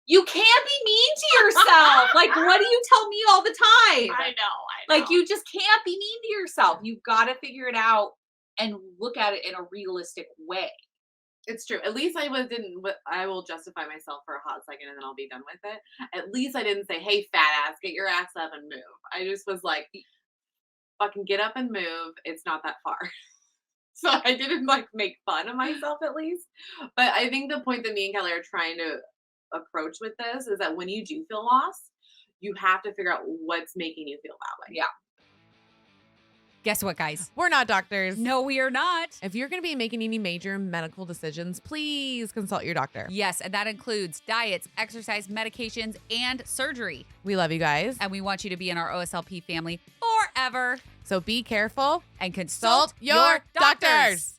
You can't be mean to yourself. Like, what do you tell me all the time? I know. Like, you just can't be mean to yourself. You've got to figure it out and look at it in a realistic way. It's true. At least I will justify myself for a hot second and then I'll be done with it. At least I didn't say, hey, fat ass, get your ass up and move. I just was like, fucking get up and move. It's not that far. So I didn't like make fun of myself at least. But I think the point that me and Kelly are trying to approach with this is that when you do feel lost, you have to figure out what's making you feel that way. Yeah. Guess what, guys? We're not doctors. No, we are not. If you're going to be making any major medical decisions, please consult your doctor. Yes, and that includes diets, exercise, medications, and surgery. We love you guys. And we want you to be in our OSLP family forever. So be careful and consult your doctors.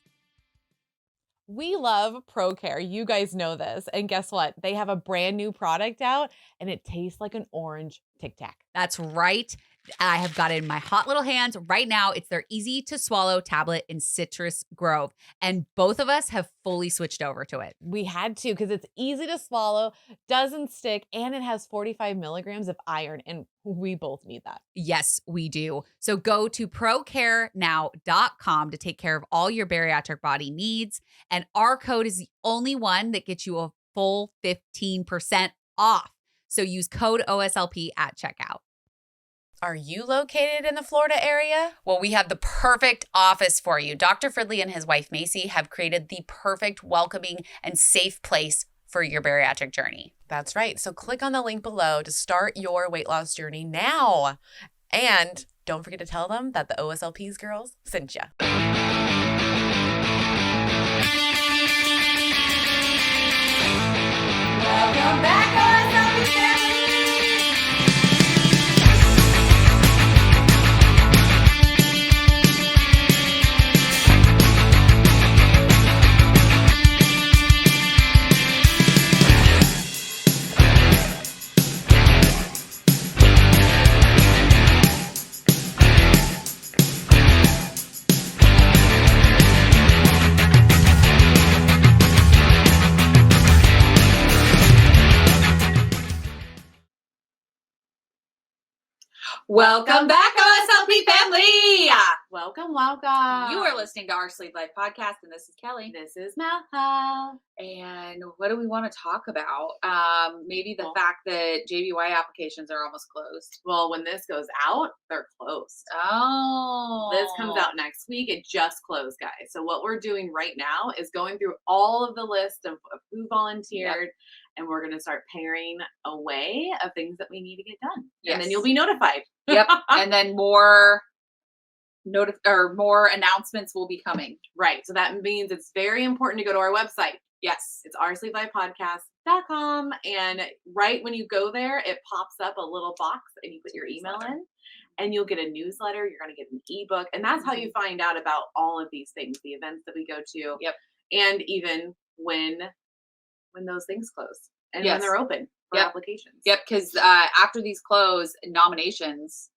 We love ProCare. You guys know this. And guess what? They have a brand new product out and it tastes like an orange Tic Tac. That's right. I have got it in my hot little hands right now. It's their easy to swallow tablet in Citrus Grove. And both of us have fully switched over to it. We had to because it's easy to swallow, doesn't stick, and it has 45 milligrams of iron. And we both need that. Yes, we do. So go to procarenow.com to take care of all your bariatric body needs. And our code is the only one that gets you a full 15% off. So use code OSLP at checkout. Are you located in the Florida area? Well, we have the perfect office for you. Dr. Fridley and his wife, Macy, have created the perfect, welcoming, and safe place for your bariatric journey. That's right. So click on the link below to start your weight loss journey now. And don't forget to tell them that the OSLP's girls sent you. Welcome back, OSLP family. Welcome back, OSLP family. Welcome, welcome. You are listening to our Sleep Life podcast, and this is Kelly. This is Mel. And what do we want to talk about? Maybe the fact that JBY applications are almost closed. Well, when this goes out, they're closed. Oh. This comes out next week. It just closed, guys. So what we're doing right now is going through all of the list of who volunteered, and we're going to start paring away of things that we need to get done. Yes. And then you'll be notified. Yep. And then more announcements will be coming. Right. So that means it's very important to go to our website. Yes. It's oursleeplifepodcast.com. And right when you go there, it pops up a little box and you put your email in and you'll get a newsletter. You're going to get an ebook. And that's how you find out about all of these things, the events that we go to. Yep. And even when those things close and when they're open for applications. Yep. Because after these close, nominations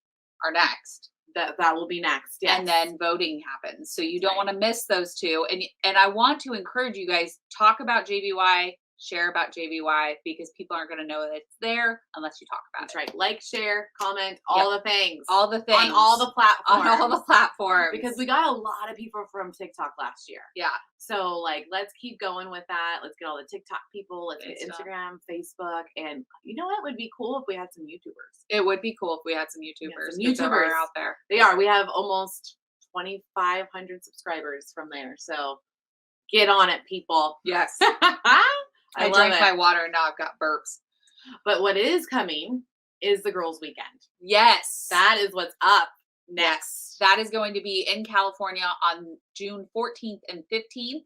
are next. That will be next. Yes. And then voting happens. So you don't want to miss those two. And I want to encourage you guys, talk about JBY, share about JBY, because people aren't going to know that it's there unless you talk about That's it. right. Like, share, comment, all the things. All the things. On all the platforms. On all the platforms. Because we got a lot of people from TikTok last year. Yeah. So, let's keep going with that. Let's get all the TikTok people. Let's get Instagram, Facebook. And you know what would be cool if we had some YouTubers? It would be cool if we had some YouTubers. Yeah, some YouTubers are out there. They are. We have almost 2,500 subscribers from there. So, get on it, people. Yes. I drank love it. my water and now I've got burps. But what is coming is the girls' weekend. Yes. That is what's up next. Yes. That is going to be in California on June 14th and 15th.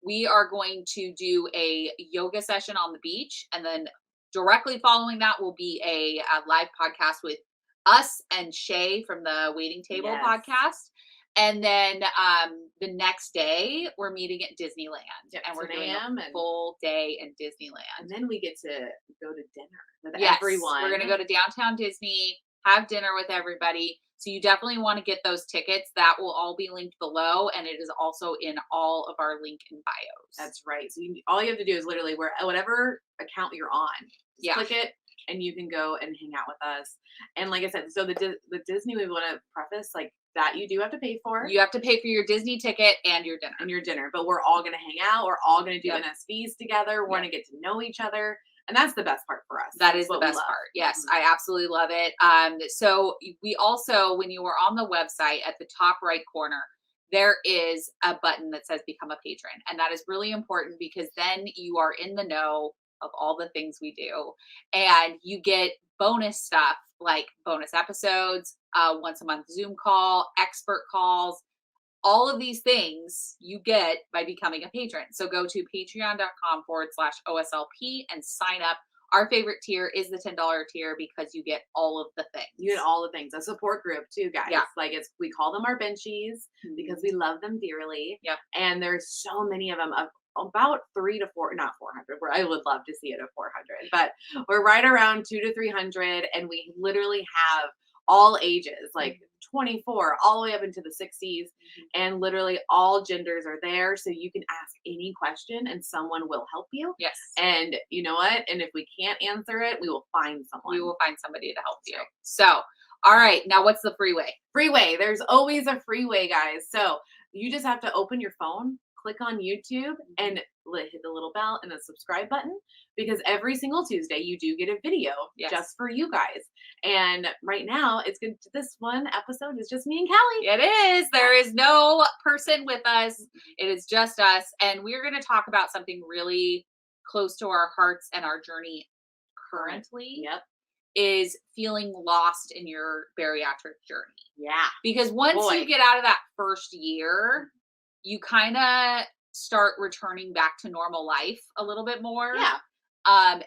We are going to do a yoga session on the beach. And then directly following that will be a live podcast with us and Shay from the Waiting Table podcast. And then the next day, we're meeting at Disneyland. Yep, and we're doing a full day in Disneyland. And then we get to go to dinner with Yes, everyone. We're going to go to downtown Disney, have dinner with everybody. So you definitely want to get those tickets. That will all be linked below, and it is also in all of our link in bios. That's right. So all you have to do is literally whatever account you're on, just click it, and you can go and hang out with us. And like I said, so the Disney, we want to preface like that you do have to pay for. You have to pay for your Disney ticket and your dinner. But we're all going to hang out. We're all going to do NSVs together. We're going to get to know each other. And that's the best part for us. That is the best part. Yes, I absolutely love it. So we also, when you are on the website at the top right corner, there is a button that says become a patron. And that is really important because then you are in the know of all the things we do. And you get bonus stuff like bonus episodes, once a month Zoom call, expert calls. All of these things you get by becoming a patron. So go to patreon.com/OSLP and sign up. Our favorite tier is the $10 tier because you get all of the things. You get all the things. A support group too, guys. Yeah. Like we call them our benchies because we love them dearly. Yep. And there's so many of them, about 3 to 4, not 400. Where I would love to see it at 400, but we're right around 200 to 300, and we literally have all ages, like 24 all the way up into the 60s, and literally all genders are there, so you can ask any question and someone will help you. Yes. And you know what? And if we can't answer it, we will find someone. We will find somebody to help you. So, all right, now what's the freeway? Freeway. There's always a freeway, guys. So you just have to open your phone, click on YouTube, and hit the little bell and the subscribe button, because every single Tuesday you do get a video just for you guys. And right now it's good. This one episode is just me and Kellie. It is. There is no person with us. It is just us. And we're going to talk about something really close to our hearts and our journey currently. Yep. Is feeling lost in your bariatric journey. Yeah. Because once you get out of that first year, you kind of start returning back to normal life a little bit more. Yeah.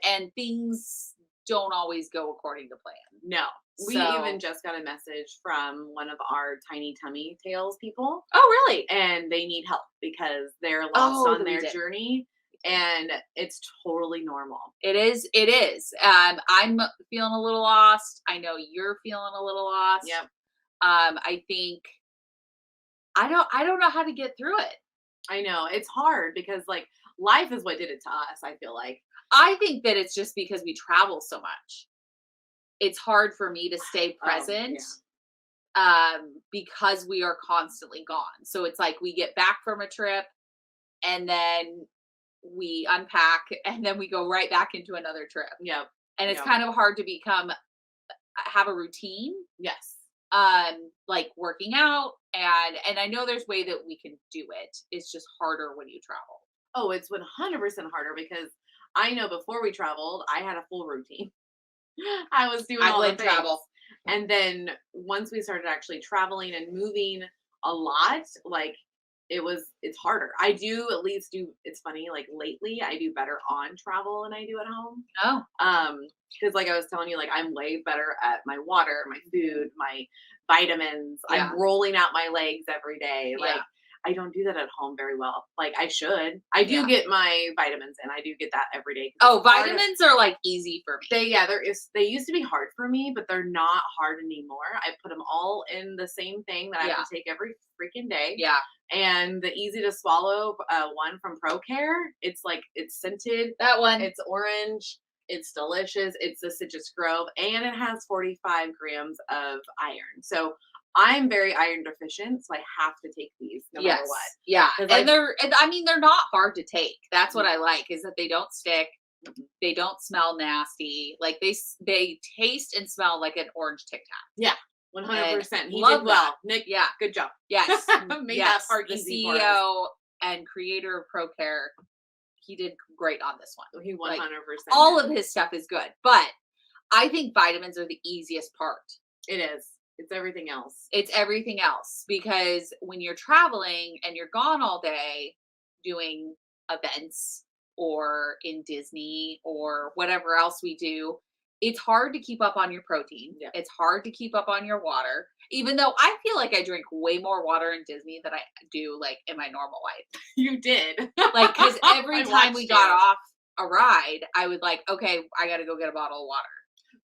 And things don't always go according to plan. No. We even just got a message from one of our Tiny Tummy Tales people. Oh, really? And they need help because they're lost on their journey. And it's totally normal. It is. It is. I'm feeling a little lost. I know you're feeling a little lost. Yep. I think I don't know how to get through it. I know it's hard because like life is what did it to us. I feel like. I think that it's just because we travel so much. It's hard for me to stay present. Because we are constantly gone. So it's like we get back from a trip and then we unpack and then we go right back into another trip. Yep. And it's kind of hard to have a routine. Yes. Like working out and I know there's way that we can do it. It's just harder when you travel. Oh, it's 100% harder because I know before we traveled, I had a full routine. I was doing all the things. Travel. And then once we started actually traveling and moving a lot, like it's harder. I do at least it's funny, like lately I do better on travel than I do at home. Oh. Because like I was telling you, like I'm way better at my water, my food, my vitamins. Yeah. I'm rolling out my legs every day. Yeah. Like I don't do that at home very well. Like I should. I do get my vitamins in. I do get that every day. Oh, vitamins are like easy for me. They used to be hard for me, but they're not hard anymore. I put them all in the same thing that I have to take every freaking day. Yeah. And the easy to swallow one from ProCare, it's scented. That one. It's orange. It's delicious. It's the Citrus Grove, and it has 45 grams of iron. So I'm very iron deficient, so I have to take these no matter what. Yeah. And they're not hard to take. That's what I like, is that they don't stick. They don't smell nasty. Like they taste and smell like an orange Tic Tac. Yeah. 100%. He love did well. that. Nick, Yeah. Good job. Yes. Made that part easy for us. The CEO and creator of ProCare, he did great on this one. He 100%. All of his stuff is good, but I think vitamins are the easiest part. It is. It's everything else. It's everything else, because when you're traveling and you're gone all day doing events or in Disney or whatever else we do, it's hard to keep up on your protein. Yeah. It's hard to keep up on your water, even though I feel like I drink way more water in Disney than I do like in my normal life. You did. Like, because every time we got off a ride, I would like, okay, I got to go get a bottle of water.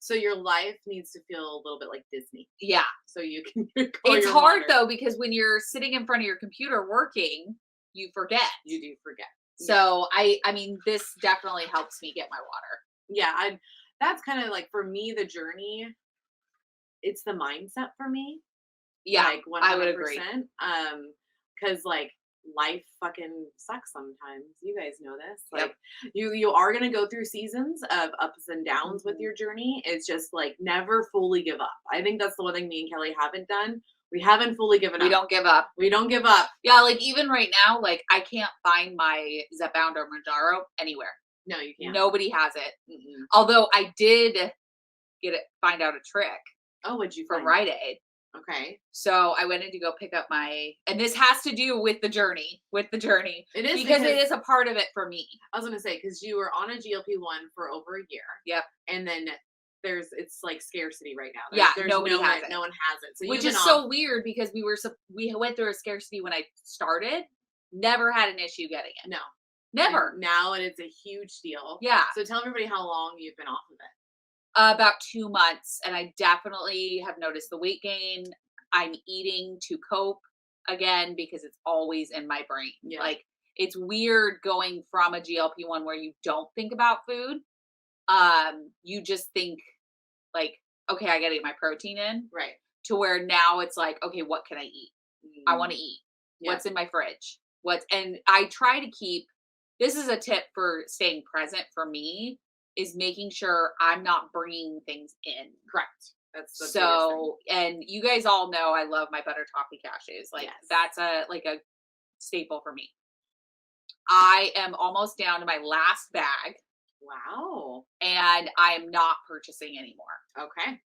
So your life needs to feel a little bit like Disney. Yeah. So you can. It's hard though, because when you're sitting in front of your computer working, you forget. You do forget. So I mean, this definitely helps me get my water. Yeah, that's kind of like, for me, the journey, it's the mindset for me. Yeah, Like 100%. I would agree. Because like life fucking sucks sometimes. You guys know this. Yep. Like you are gonna go through seasons of ups and downs with Mhm. your journey. It's just like never fully give up. I think that's the one thing me and Kelly haven't done. We haven't fully given up. We don't give up. We don't give up. Yeah, like even right now, like I can't find my Zepbound or Manjaro anywhere. No, you can't. Nobody has it. Mm-mm. Although I did find out a trick Oh, what'd you for find? Rite Aid. Okay. So I went in to go pick up and this has to do with the journey, It is because it is a part of it for me. I was gonna say, because you were on a GLP-1 for over a year. Yep. And then it's like scarcity right now. Yeah, There's nobody no has one, it. No one has it. So Which you've is been so weird because we went through a scarcity when I started. Never had an issue getting it. No. Never. And now it's a huge deal. Yeah. So tell everybody how long you've been off of it. About 2 months, and I definitely have noticed the weight gain. I'm eating to cope again because it's always in my brain. Yeah. Like it's weird going from a GLP-1 where you don't think about food. You just think like, okay, I gotta get my protein in. Right. To where now it's like, okay, what can I eat? I want to eat. Yeah. What's in my fridge? And I try to keep, this is a tip for staying present for me, is making sure I'm not bringing things in. Correct. That's the So, and you guys all know I love my butter toffee cashews. Like Yes. that's a staple for me. I am almost down to my last bag. Wow. And I am not purchasing anymore. Okay.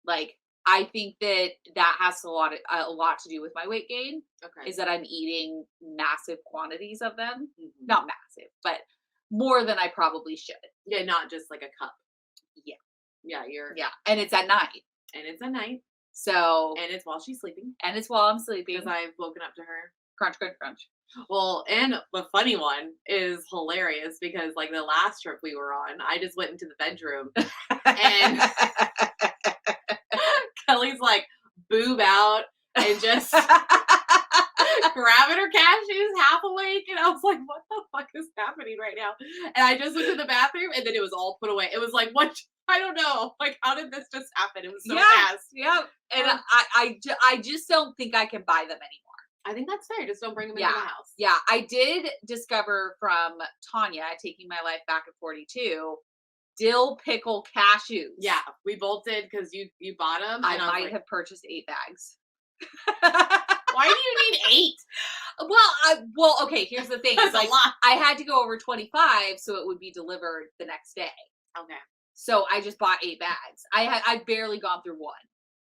Like I think that has a lot to do with my weight gain. Okay. Is that I'm eating massive quantities of them. Mm-hmm. Not massive, but more than I probably should. Yeah, not just like a cup. Yeah. Yeah, yeah. And it's at night. And it's at night. So and it's while she's sleeping. And it's while I'm sleeping. Because I've woken up to her. Crunch, crunch, crunch. Well, and the funny one is hilarious because like the last trip we were on, I just went into the bedroom and Kelly's like boob out and just grabbing her cashews half awake. And I was like, what the fuck is happening right now? And I just went to the bathroom and then it was all put away. It was like, what? I don't know. Like, how did this just happen? It was so fast. Yeah. And I just don't think I can buy them anymore. I think that's fair. Just don't bring them into the house. Yeah. I did discover from Tanya, Taking My Life Back at 42, dill pickle cashews. Yeah, we both did because you bought them. I might have purchased 8 bags. Why do you need 8? Well, okay, here's the thing. It's like, a lot. I had to go over 25 so it would be delivered the next day. Okay. So I just bought 8 bags. I've barely gone through one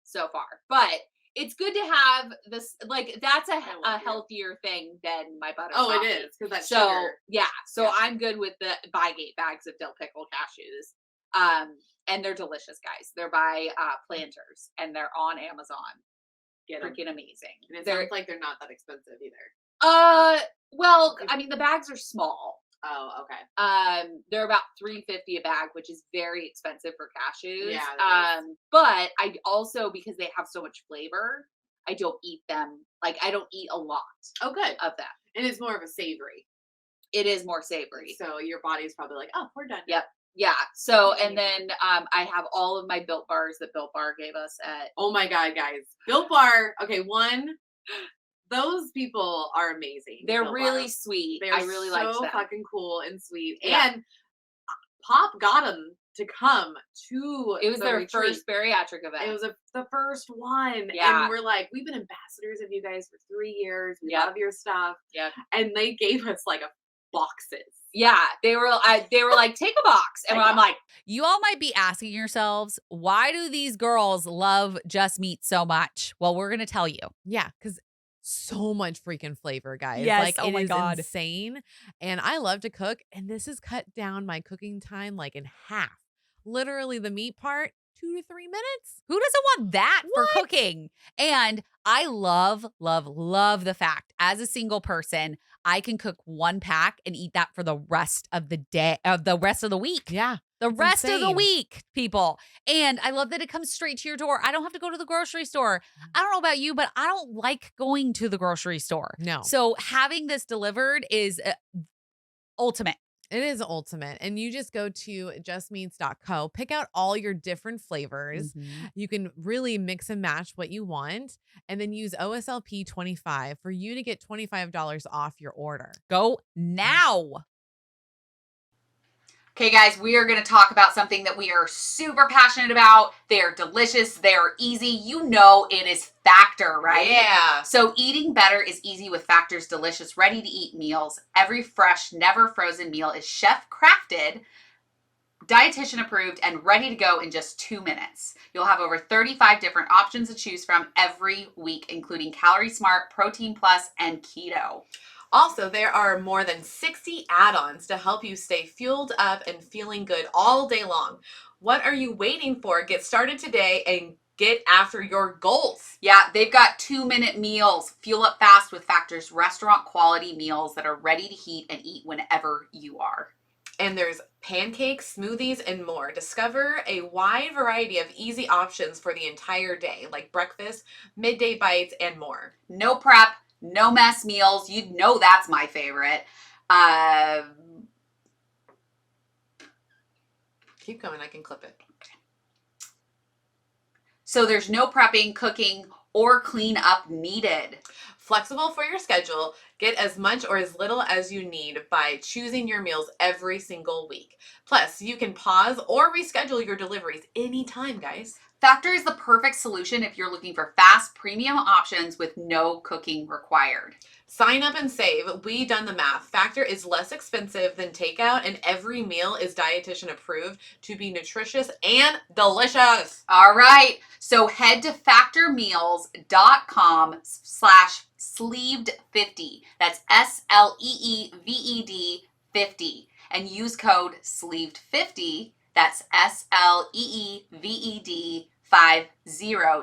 so far, but it's good to have this, like, that's a healthier thing than my butter. Oh, coffee. it is, because that's so sugar. yeah. So I'm good with the buying 8 bags of dill pickle cashews. And they're delicious, guys. They're by Planters, and they're on Amazon. Freaking amazing. And it sounds like they're not that expensive either. Well, I mean, the bags are small. Oh, okay. They're about $3.50 a bag, which is very expensive for cashews. Yeah. But I also, because they have so much flavor, I don't eat them. Like, I don't eat a lot. Oh, good. Of them. And it's more of a savory. It is more savory. So your body's probably like, oh, we're done. Yep. Yeah. So, and then I have all of my Built Bars that Built Bar gave us at. Oh my God, guys. Built Bar. Okay, those people are amazing. They're really sweet. I really like them. So fucking cool and sweet. Yeah. And Pop got them to come to It was their retreat. first bariatric event. It was the first one. Yeah. And we're like, we've been ambassadors of you guys for 3 years. We Yep. love your stuff. Yep. And they gave us like boxes. Yeah, they were like, take a box. And I'm like, you all might be asking yourselves, why do these girls love Just Meat so much? Well, we're going to tell you. Yeah, because so much freaking flavor, guys. Yes, like, oh it my is God. insane. And I love to cook, and this has cut down my cooking time like in half. Literally the meat part, 2 to 3 minutes. Who doesn't want that for What? cooking? And I love, love, love the fact as a single person, I can cook 1 pack and eat that for the rest of the day, the rest of the week. Yeah. The It's rest of the insane. week, people. And I love that it comes straight to your door. I don't have to go to the grocery store. I don't know about you, but I don't like going to the grocery store. No. So having this delivered is ultimate. It is ultimate. And you just go to justmeats.co, pick out all your different flavors. You can really mix and match what you want, and then use OSLP 25 for you to get $25 off your order. Go now. Okay, guys, we are going to talk about something that we are super passionate about. They're delicious. They're easy. You know it is Factor, right? Yeah. So eating better is easy with Factor's delicious, ready-to-eat meals. Every fresh, never frozen meal is chef-crafted, dietitian approved, and ready to go in just 2 minutes. You'll have over 35 different options to choose from every week, including Calorie Smart, Protein Plus, and Keto. Also, there are more than 60 add-ons to help you stay fueled up and feeling good all day long. What are you waiting for? Get started today and get after your goals. Yeah, they've got 2-minute meals. Fuel up fast with Factor's restaurant quality meals that are ready to heat and eat whenever you are. And there's pancakes, smoothies, and more. Discover a wide variety of easy options for the entire day, like breakfast, midday bites, and more. No prep, no mess meals. You know that's my favorite. Keep going, I can clip it. So there's no prepping, cooking, or cleanup needed. Flexible for your schedule, get as much or as little as you need by choosing your meals every single week. Plus, you can pause or reschedule your deliveries anytime, guys. Factor is the perfect solution if you're looking for fast, premium options with no cooking required. Sign up and save. We done the math. Factor is less expensive than takeout, and every meal is dietitian approved to be nutritious and delicious. All right, so head to factormeals.com/sleeved50. That's SLEEVED 50, and use code sleeved50. That's SLEEVED 50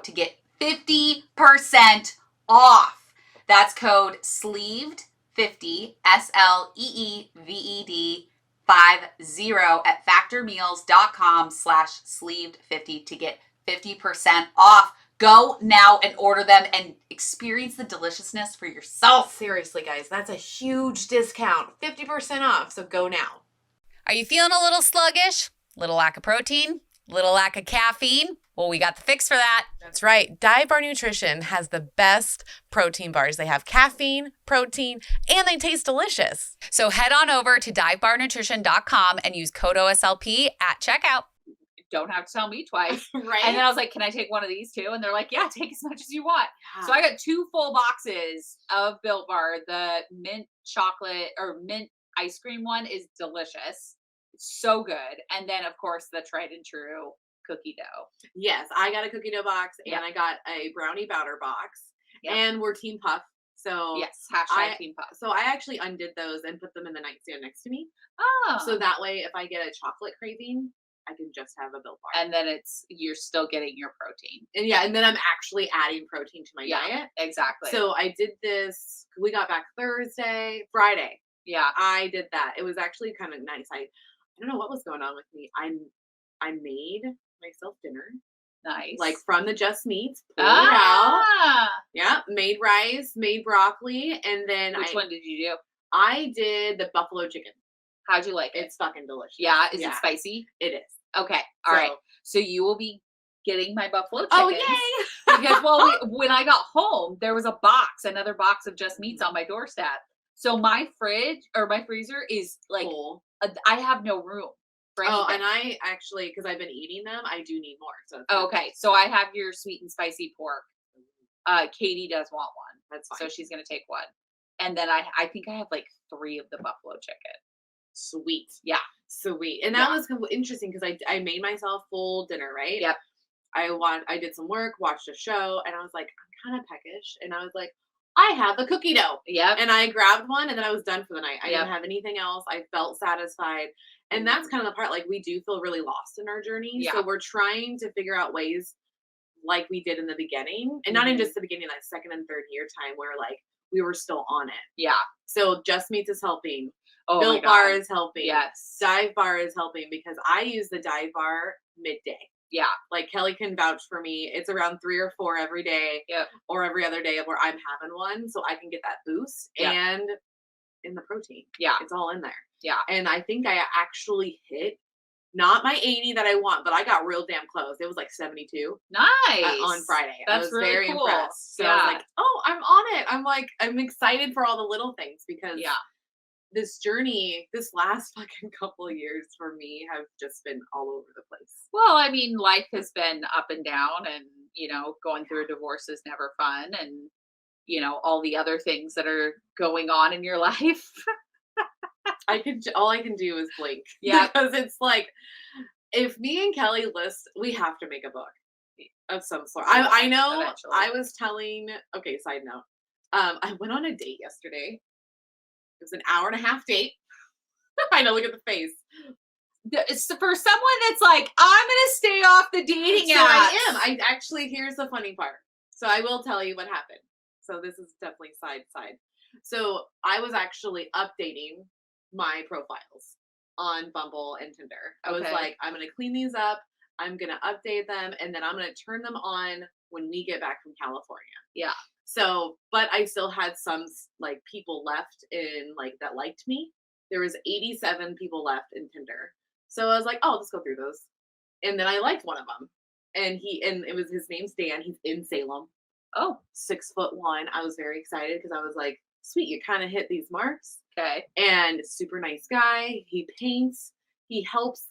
to get 50% off. That's code sleeved50, SLEEVED 50 at factormeals.com/sleeved50 to get 50% off. Go now and order them and experience the deliciousness for yourself. Seriously, guys, that's a huge discount. 50% off, so go now. Are you feeling a little sluggish? Little lack of protein? Little lack of caffeine? Well, we got the fix for that. That's right. Dive Bar Nutrition has the best protein bars. They have caffeine, protein, and they taste delicious. So head on over to divebarnutrition.com and use code OSLP at checkout. Don't have to tell me twice. Right? And then I was like, can I take one of these too? And they're like, yeah, take as much as you want. So I got 2 full boxes of Built Bar. The mint chocolate or mint ice cream one is delicious. It's so good. And then, of course, the tried and true cookie dough. Yes, I got a cookie dough box, and Yep. I got a brownie batter box. Yep. And we're Team Puff. So Yes, hashtag Team Puff. So I actually undid those and put them in the nightstand next to me. Oh. So that way, if I get a chocolate craving, I can just have a Built Bar. And then you're still getting your protein. And yeah, and then I'm actually adding protein to my diet. Exactly. So I did this. We got back Friday. yeah. I did that. It was actually kind of nice. I don't know what was going on with me. I made myself dinner, Nice. like from the Just Meats. Pulled it out. Ah. Yeah, made rice, made broccoli, and then Which one did you do? I did the buffalo chicken. How'd you like it? It's fucking delicious. Yeah. Is it spicy? It is. Okay. All right. So- So you will be getting my buffalo chicken. Oh yay! Because when I got home, there was another box of Just Meats on my doorstep. So my fridge or my freezer is like, Cool. I have no room for anything. Oh, and I actually, because I've been eating them, I do need more. So it's Okay, so I have your sweet and spicy pork. Katie does want one, that's fine. so she's gonna take one. And then I think I have like 3 of the buffalo chicken. Sweet. Yeah. Sweet. And that was interesting because I made myself full dinner, right? Yep. I did some work, watched a show, and I was like, I'm kind of peckish. And I was like, I have a cookie dough. Yep. And I grabbed one and then I was done for the night. I Yep. didn't have anything else. I felt satisfied. And that's kind of the part, like, we do feel really lost in our journey. Yeah. So we're trying to figure out ways like we did in the beginning, and not in Mhm. just the beginning, like second and third year time where like we were still on it. Yeah. So Just Meats is helping. Oh my Built Bar God. is helping. Yes. Dive Bar is helping because I use the Dive Bar midday. Yeah. Like Kelly can vouch for me. It's around 3 or 4 every day. Yep. Or every other day where I'm having one, so I can get that boost Yeah. and in the protein. Yeah. It's all in there. Yeah. And I think I actually hit not my 80 that I want, but I got real damn close. It was like 72 Nice. on Friday. I That's was really very cool. impressed. So I Yeah. was like, oh, I'm on it. I'm like, I'm excited for all the little things because Yeah. this journey, this last fucking couple of years for me have just been all over the place. Well, I mean, life has been up and down, and going through a divorce is never fun, and all the other things that are going on in your life. All I can do is blink. Yeah. Because it's like, if me and Kelly we have to make a book of some sort. I know. Eventually. I was telling. Okay, side note. I went on a date yesterday. It was an hour and a half date. I know. Look at the face. It's for someone that's like, I'm gonna stay off the dating So apps. I am. I actually, here's the funny part. So I will tell you what happened. So this is definitely side. So I was actually updating my profiles on Bumble and Tinder. I was Okay. like, I'm gonna clean these up. I'm gonna update them, and then I'm gonna turn them on when we get back from California. Yeah. So, but I still had some like people left in like that liked me. There was 87 people left in Tinder. So I was like, oh, let's go through those. And then I liked one of them. And his name's Dan. He's in Salem. Oh, 6'1". I was very excited because I was like, sweet, you kind of hit these marks. okay. And super nice guy. He paints. He helps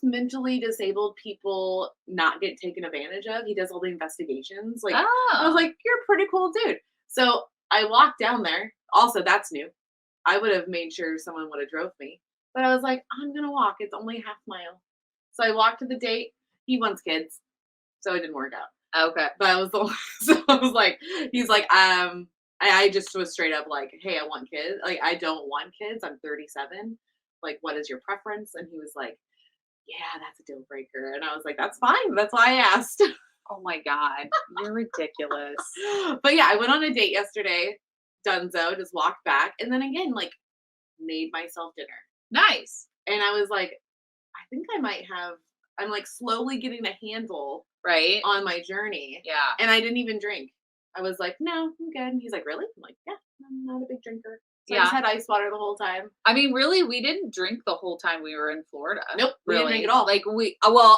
mentally disabled people not get taken advantage of. He does all the investigations. Like I was like, you're a pretty cool dude. So I walked down there. Also, that's new. I would have made sure someone would have drove me. But I was like, I'm gonna walk. It's only half mile. So I walked to the date. He wants kids. So it didn't work out. Okay. But I was like, he's like, I just was straight up like, hey, I want kids. Like, I don't want kids. I'm 37. Like, what is your preference? And he was like, yeah, that's a deal breaker. And I was like, that's fine. That's why I asked. Oh my God, you're ridiculous. But yeah, I went on a date yesterday. Dunzo, just walked back. And then again, like, made myself dinner. Nice. And I was like, I think I'm like slowly getting a handle Right. on my journey. Yeah. And I didn't even drink. I was like, no, I'm good. And he's like, really? I'm like, yeah, I'm not a big drinker. So I just had ice water the whole time. I mean, really, we didn't drink the whole time we were in Florida. Nope, we really. didn't drink at all. Like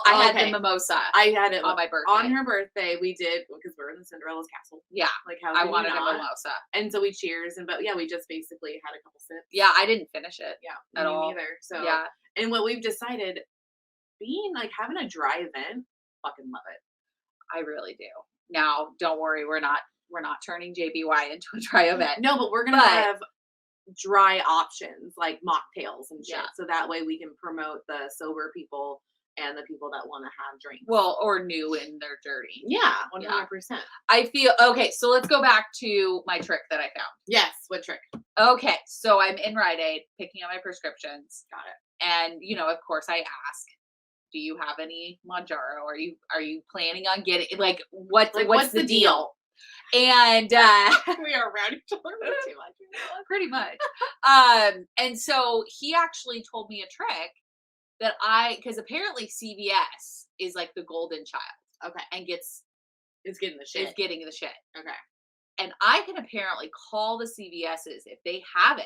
I had Okay. the mimosa. I had it on my birthday. On her birthday, we did, because we're in the Cinderella's castle. Yeah. Like how I could you wanted a not? mimosa. And so we cheers, but yeah, we just basically had a couple sips. Yeah, I didn't finish it. Yeah, at me all. neither. So Yeah. and what we've decided, having a dry event, fucking love it. I really do. Now, don't worry, we're not turning JBY into a dry event. No, but we're gonna But- have dry options like mocktails and shit. Yeah. So that way we can promote the sober people and the people that want to have drinks. Well, or new in their journey. yeah, 100%. I feel okay. So let's go back to my trick that I found. Yes. What trick? Okay, so I'm in Rite Aid picking up my prescriptions, Got it. and of course, I ask, "Do you have any Mounjaro? Are you planning on getting like what's the deal?" And We are around each other too much. pretty much. And so he actually told me a trick that because apparently CVS is like the golden child Okay. and It's getting the shit. is getting the shit. Okay. And I can apparently call the CVS's if they have it.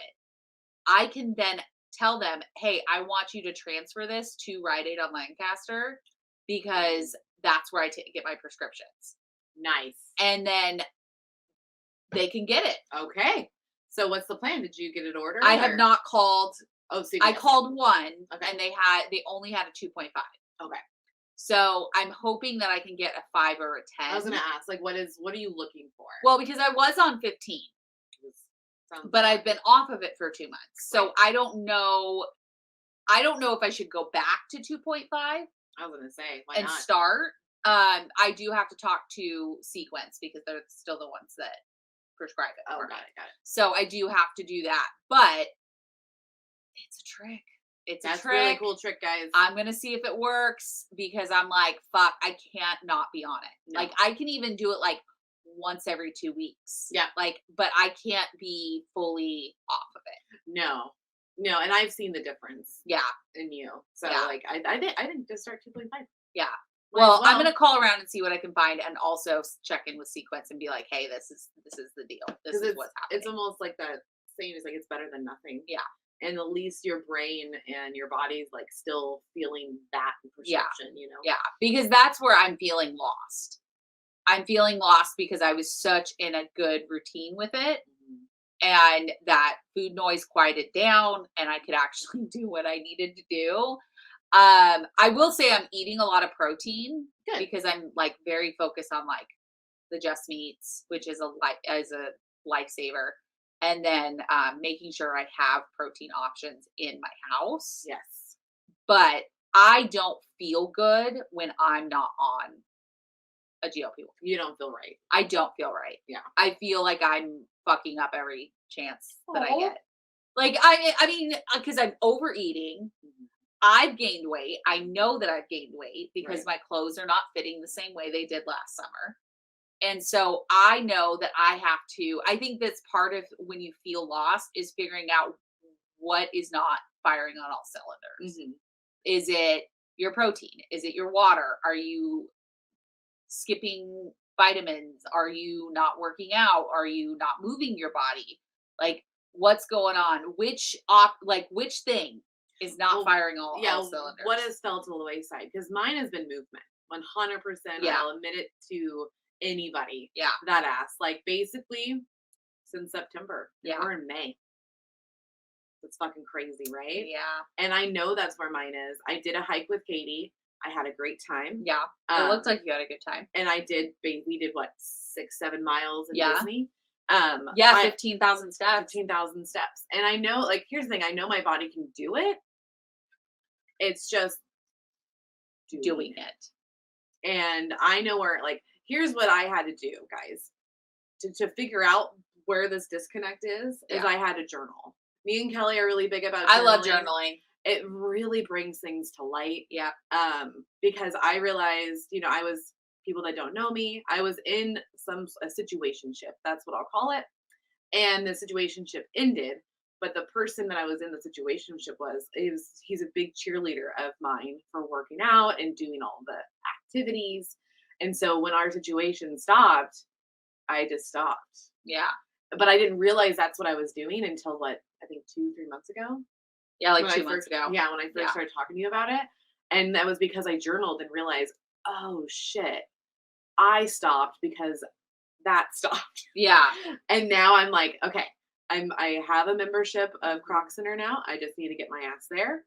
I can then tell them, hey, I want you to transfer this to Rite Aid on Lancaster because that's where I get my prescriptions. Nice. And then they can get it. Okay. So what's the plan? Did you get it ordered? I have not called. Oh, CVS. I called one Okay. and they only had a 2.5. Okay. So I'm hoping that I can get a 5 or a 10. I was gonna ask, like, what are you looking for? Well, because I was on 15, but I've been off of it for 2 months. So Right. I don't know if I should go back to 2.5 I was gonna say, why and not? start. I do have to talk to Sequence because they're still the ones that prescribe it. Oh, for me. got it. So I do have to do that, but it's a trick. It's That's a a really trick. cool trick, guys. I'm going to see if it works because I'm like, fuck, I can't not be on it. No. Like, I can even do it like once every 2 weeks. Yeah. Like, but I can't be fully off of it. No, and I've seen the difference Yeah. in you. So Yeah. like, I think just start 2.5. Yeah. Might as Well, I'm going to call around and see what I can find and also check in with Sequence and be like, hey, this is the deal. This is what's happening. It's almost like that saying is like, it's better than nothing. Yeah. And at least your brain and your body's like still feeling that perception, you know? Yeah. Because that's where I'm feeling lost. I'm feeling lost because I was such in a good routine with it. And that food noise quieted down and I could actually do what I needed to do. I will say I'm eating a lot of protein because I'm like very focused on like the just meats, which is a lifesaver. And then making sure I have protein options in my house. Yes. But I don't feel good when I'm not on a GLP-1. You don't feel right. I don't feel right. Yeah. I feel like I'm fucking up every chance that I Aw. get. Like, I mean, because I'm overeating. I've gained weight. I know that I've gained weight because my clothes are not fitting the same way they did last summer. And so I know that I have to, I think that's part of when you feel lost is figuring out what is not firing on all cylinders. Is it your protein? Is it your water? Are you skipping vitamins? Are you not working out? Are you not moving your body? Like, what's going on? Which thing is not firing all cylinders? What has fell to the wayside? Because mine has been movement. 100%. Yeah. I'll admit it to anybody. Yeah. That ass. Like basically since September. Yeah. We're in May. It's fucking crazy, right? Yeah. And I know that's where mine is. I did a hike with Katie. I had a great time. Yeah. It looked like you had a good time. And we did what, 6-7 miles in Disney? 15,000 steps. 15,000 steps. And I know, like, here's the thing, I know my body can do it. It's just doing it. And I know where, like, here's what I had to do, guys. To figure out where this disconnect is I had to journal. Me and Kelly are really big about journaling. I love journaling. It really brings things to light. Yeah. Because I realized, people that don't know me, I was in a situationship. That's what I'll call it. And the situationship ended, but the person that I was in the situationship he's a big cheerleader of mine for working out and doing all the activities. And so when our situation stopped, I just stopped. Yeah. But I didn't realize that's what I was doing until I think 2-3 months ago. Yeah, like 2 months ago. Yeah, when I first started talking to you about it. And that was because I journaled and realized, oh shit, I stopped because that stopped. Yeah. And now I'm like, okay, I have a membership of Croc Center now. I just need to get my ass there.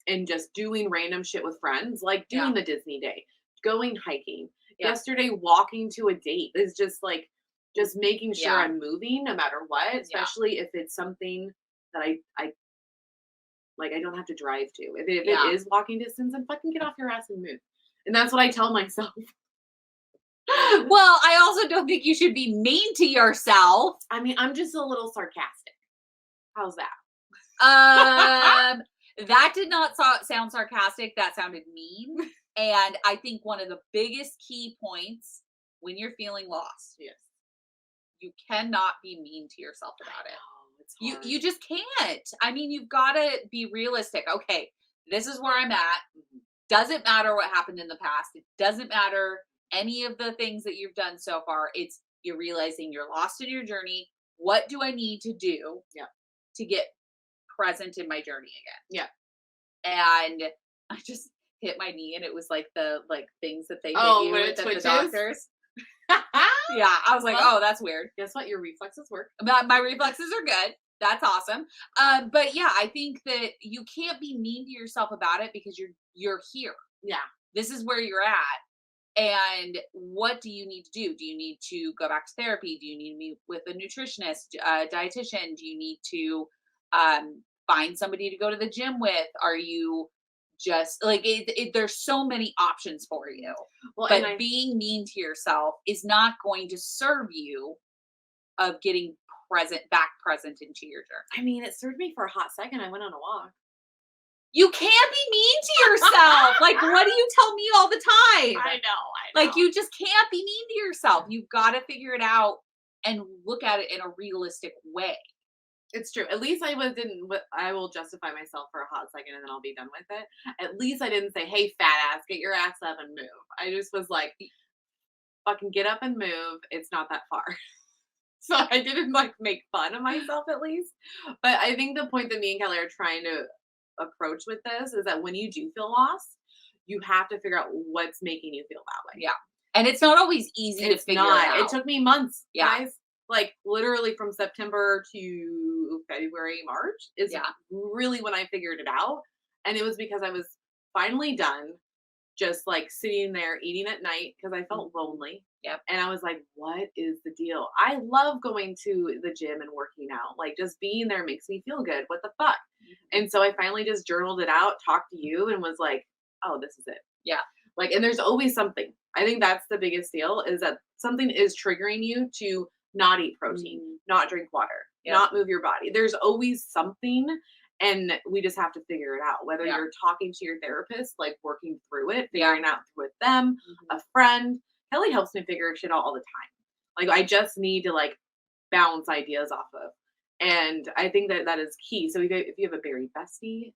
And just doing random shit with friends, like doing the Disney day, going hiking. Yeah. Yesterday, walking to a date is just like, just making sure I'm moving no matter what, especially if it's something that I don't have to drive to. If it is walking distance, then fucking get off your ass and move. And that's what I tell myself. Well, I also don't think you should be mean to yourself. I mean, I'm just a little sarcastic. How's that? That did not sound sarcastic. That sounded mean. And I think one of the biggest key points when you're feeling lost, you cannot be mean to yourself about it. You just can't. I mean, you've got to be realistic. Okay, this is where I'm at. Doesn't matter what happened in the past. It doesn't matter any of the things that you've done so far. It's you're realizing you're lost in your journey. What do I need to do to get present in my journey again? Yeah. And I just hit my knee and it was like the things that they hit you with at the doctors. Yeah, I was like, oh, that's weird. Guess what? Your reflexes work. My reflexes are good. That's awesome. But yeah, I think that you can't be mean to yourself about it because you're here. Yeah. This is where you're at. And what do you need to do? Do you need to go back to therapy? Do you need to meet with a nutritionist, dietitian? Do you need to find somebody to go to the gym with? Are you just like there's so many options for you. Well, but being mean to yourself is not going to serve you of getting present into your journey. I mean, it served me for a hot second. I went on a walk. You can't be mean to yourself. Like, what do you tell me all the time? I know. Like, you just can't be mean to yourself. You've got to figure it out and look at it in a realistic way. It's true. At least I will justify myself for a hot second and then I'll be done with it. At least I didn't say, hey, fat ass, get your ass up and move. I just was like, fucking get up and move. It's not that far. So I didn't like make fun of myself at least. But I think the point that me and Kelly are trying to approach with this is that when you do feel lost, you have to figure out what's making you feel that way. Yeah. And it's not always easy to figure it out. It took me months, Yeah. guys. Like literally from September to February, March is really when I figured it out. And it was because I was finally done just like sitting there eating at night because I felt lonely. Yep. And I was like, what is the deal? I love going to the gym and working out. Like just being there makes me feel good. What the fuck? And so I finally just journaled it out, talked to you, and was like, oh, this is it. Yeah. Like, and there's always something. I think that's the biggest deal is that something is triggering you to not eat protein, not drink water, not move your body. There's always something. And we just have to figure it out, whether you're talking to your therapist, like working through it, figuring out with them, a friend. Kelly helps me figure shit out all the time. Like I just need to like bounce ideas off of. And I think that is key. So if you have a berry bestie,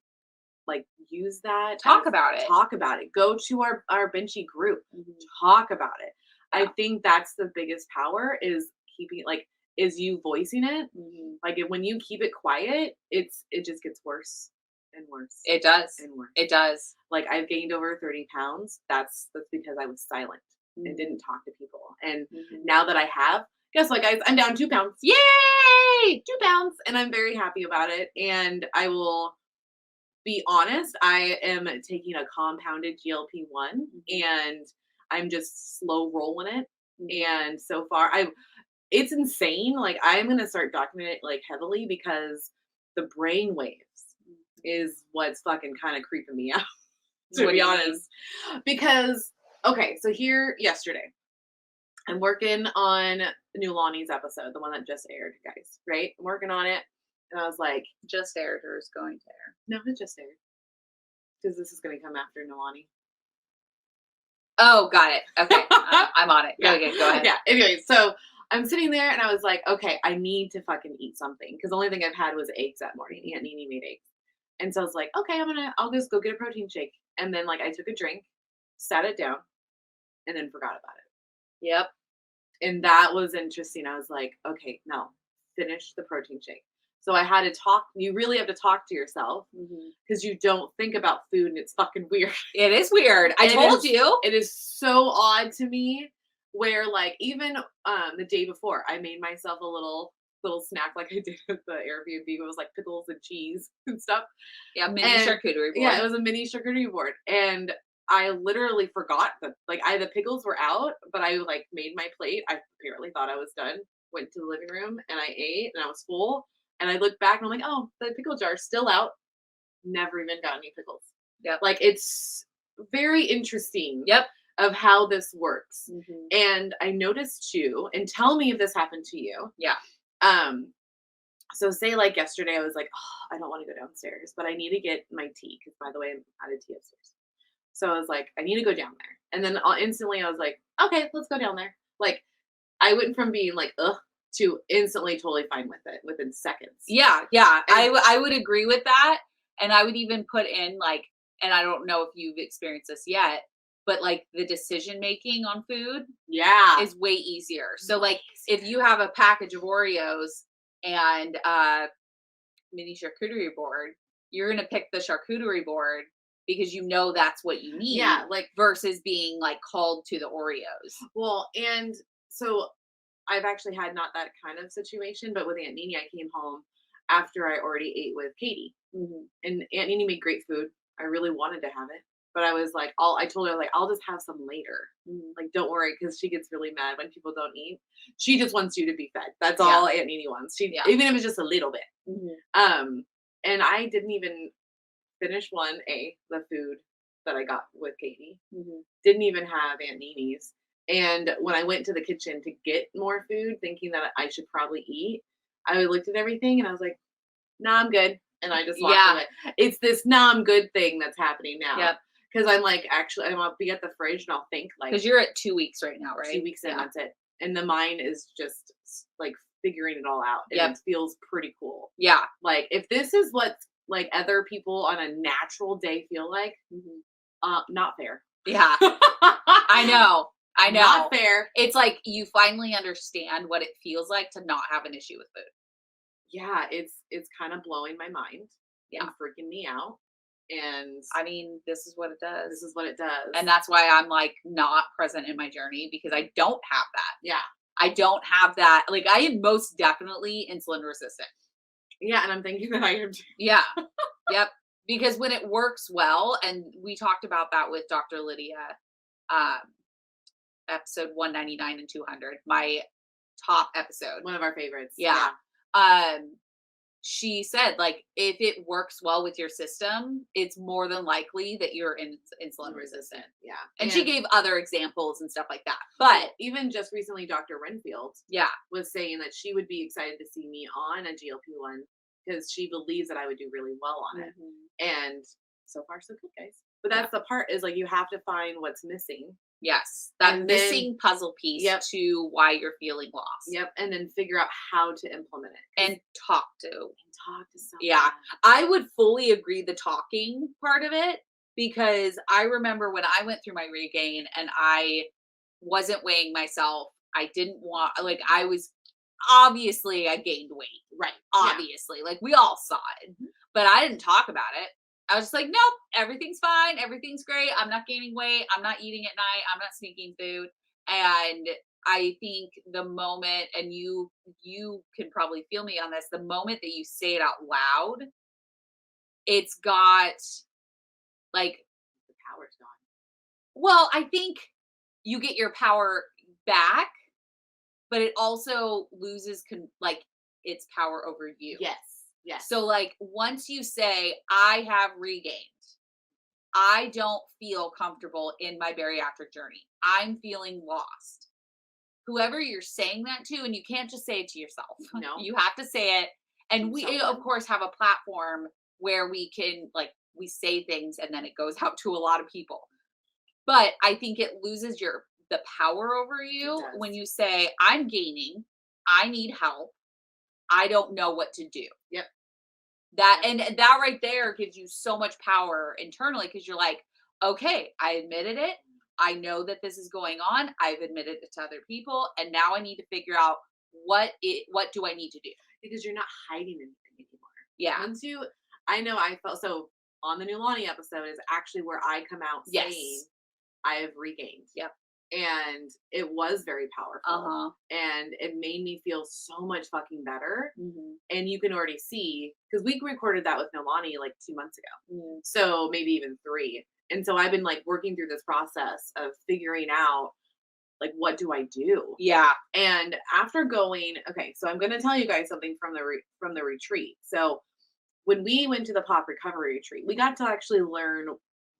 like use that. Talk about it. Talk about it. Go to our Benchy group. Talk about it. Yeah. I think that's the biggest power is keeping is you voicing it. Like when you keep it quiet, it just gets worse and worse. It does. And worse. It does. Like I've gained over 30 pounds. That's because I was silent and didn't talk to people. And now that I have, guess what, guys? I'm down 2 pounds. Yay! 2 pounds. And I'm very happy about it. And I will be honest, I am taking a compounded GLP-1 and I'm just slow rolling it. And so far, it's insane. Like I'm going to start documenting it like heavily because the brain waves is what's fucking kind of creeping me out, to be honest. Because, okay, so here yesterday, I'm working on New Lonnie's episode, the one that just aired, guys, right? I'm working on it. And I was like, just aired or is going to air? No, it just aired. Because this is going to come after Nolani. Oh, got it. Okay. I'm on it. Go ahead. Yeah. Anyway, so I'm sitting there and I was like, okay, I need to fucking eat something. Because the only thing I've had was eggs that morning. Aunt Nene made eggs. And so I was like, okay, I'll just go get a protein shake. And then like I took a drink, sat it down, and then forgot about it. Yep. And that was interesting. I was like, okay, no, finish the protein shake. So I had to talk. You really have to talk to yourself because you don't think about food and it's fucking weird. It is weird. I told you. It is so odd to me where like even the day before I made myself a little snack like I did at the Airbnb. It was like pickles and cheese and stuff. Yeah, charcuterie board. Yeah, it was a mini charcuterie board. And I literally forgot that like the pickles were out, but I like made my plate. I apparently thought I was done. Went to the living room and I ate and I was full. And I looked back and I'm like, oh, the pickle jar is still out. Never even got any pickles. Yep. Like it's very interesting. Yep. Of how this works. And I noticed too, and tell me if this happened to you. Yeah. So say like yesterday I was like, oh, I don't want to go downstairs, but I need to get my tea. Because by the way, I'm out of tea upstairs. So I was like, I need to go down there. And then instantly I was like, okay, let's go down there. Like I went from being like, ugh, to instantly totally fine with it within seconds. Yeah. Yeah. I would agree with that. And I would even put in like, and I don't know if you've experienced this yet, but like the decision making on food is way easier. So like if you have a package of Oreos and mini charcuterie board, you're going to pick the charcuterie board because you know that's what you need. Yeah. Like versus being like called to the Oreos. Well, and so I've actually had not that kind of situation, but with Aunt Nene, I came home after I already ate with Katie. And Aunt Nene made great food. I really wanted to have it. But I was like, I told her, like, I'll just have some later. Like, don't worry, because she gets really mad when people don't eat. She just wants you to be fed. That's all Aunt Nene wants. Even if it's just a little bit. And I didn't even finish the food that I got with Katie. Didn't even have Aunt Nene's. And when I went to the kitchen to get more food, thinking that I should probably eat, I looked at everything and I was like, nah, I'm good. And I just walked away. It's this I'm good thing that's happening now. Yep. Because I'm like, actually, I'll be at the fridge and I'll think like. Because you're at 2 weeks right now, right? 2 weeks in, that's it. And the mind is just like figuring it all out. And it feels pretty cool. Yeah. Like if this is what like other people on a natural day feel like, not fair. Yeah. I know. Not fair. It's like you finally understand what it feels like to not have an issue with food. Yeah, it's kind of blowing my mind. Yeah. And freaking me out. And I mean, this is what it does. This is what it does. And that's why I'm like not present in my journey, because I don't have that. Yeah. I don't have that. Like I am most definitely insulin resistant. Yeah. And I'm thinking that I am too. Yeah. Yep. Because when it works well, and we talked about that with Dr. Lydia, episode 199 and 200, my top episode. One of our favorites. Yeah. She said, like, if it works well with your system, it's more than likely that you're insulin resistant. Yeah. And she gave other examples and stuff like that. But even just recently, Dr. Renfield was saying that she would be excited to see me on a GLP-1 because she believes that I would do really well on it. And so far, so good, guys. But that's the part is like you have to find what's missing. Yes, that And missing puzzle piece to why you're feeling lost. Yep, and then figure out how to implement it and talk to someone. Yeah, I would fully agree the talking part of it, because I remember when I went through my regain and I wasn't weighing myself. I didn't want, like, I was obviously I gained weight, right? Obviously, like we all saw it, but I didn't talk about it. I was just like, nope, everything's fine. Everything's great. I'm not gaining weight. I'm not eating at night. I'm not sneaking food. And I think the moment, and you can probably feel me on this, the moment that you say it out loud, it's got like the power's gone. Well, I think you get your power back, but it also loses like its power over you. Yes. Yes. So like once you say, I have regained, I don't feel comfortable in my bariatric journey, I'm feeling lost. Whoever you're saying that to, and you can't just say it to yourself. No. You have to say it. And we, of course, have a platform where we can, like, we say things and then it goes out to a lot of people. But I think it loses the power over you when you say, I'm gaining, I need help, I don't know what to do. Yep. And that right there gives you so much power internally, because you're like, okay, I admitted it. I know that this is going on. I've admitted it to other people, and now I need to figure out what do I need to do? Because you're not hiding anything anymore. Yeah. Once I know I felt so on the new Lonnie episode is actually where I come out saying I have regained. Yep. And it was very powerful. And it made me feel so much fucking better. And you can already see, because we recorded that with Nolani like 2 months ago. So maybe even 3. And so I've been like working through this process of figuring out like, what do I do? Yeah. And after going, okay, so I'm going to tell you guys something from the retreat. So when we went to the POP recovery retreat, we got to actually learn,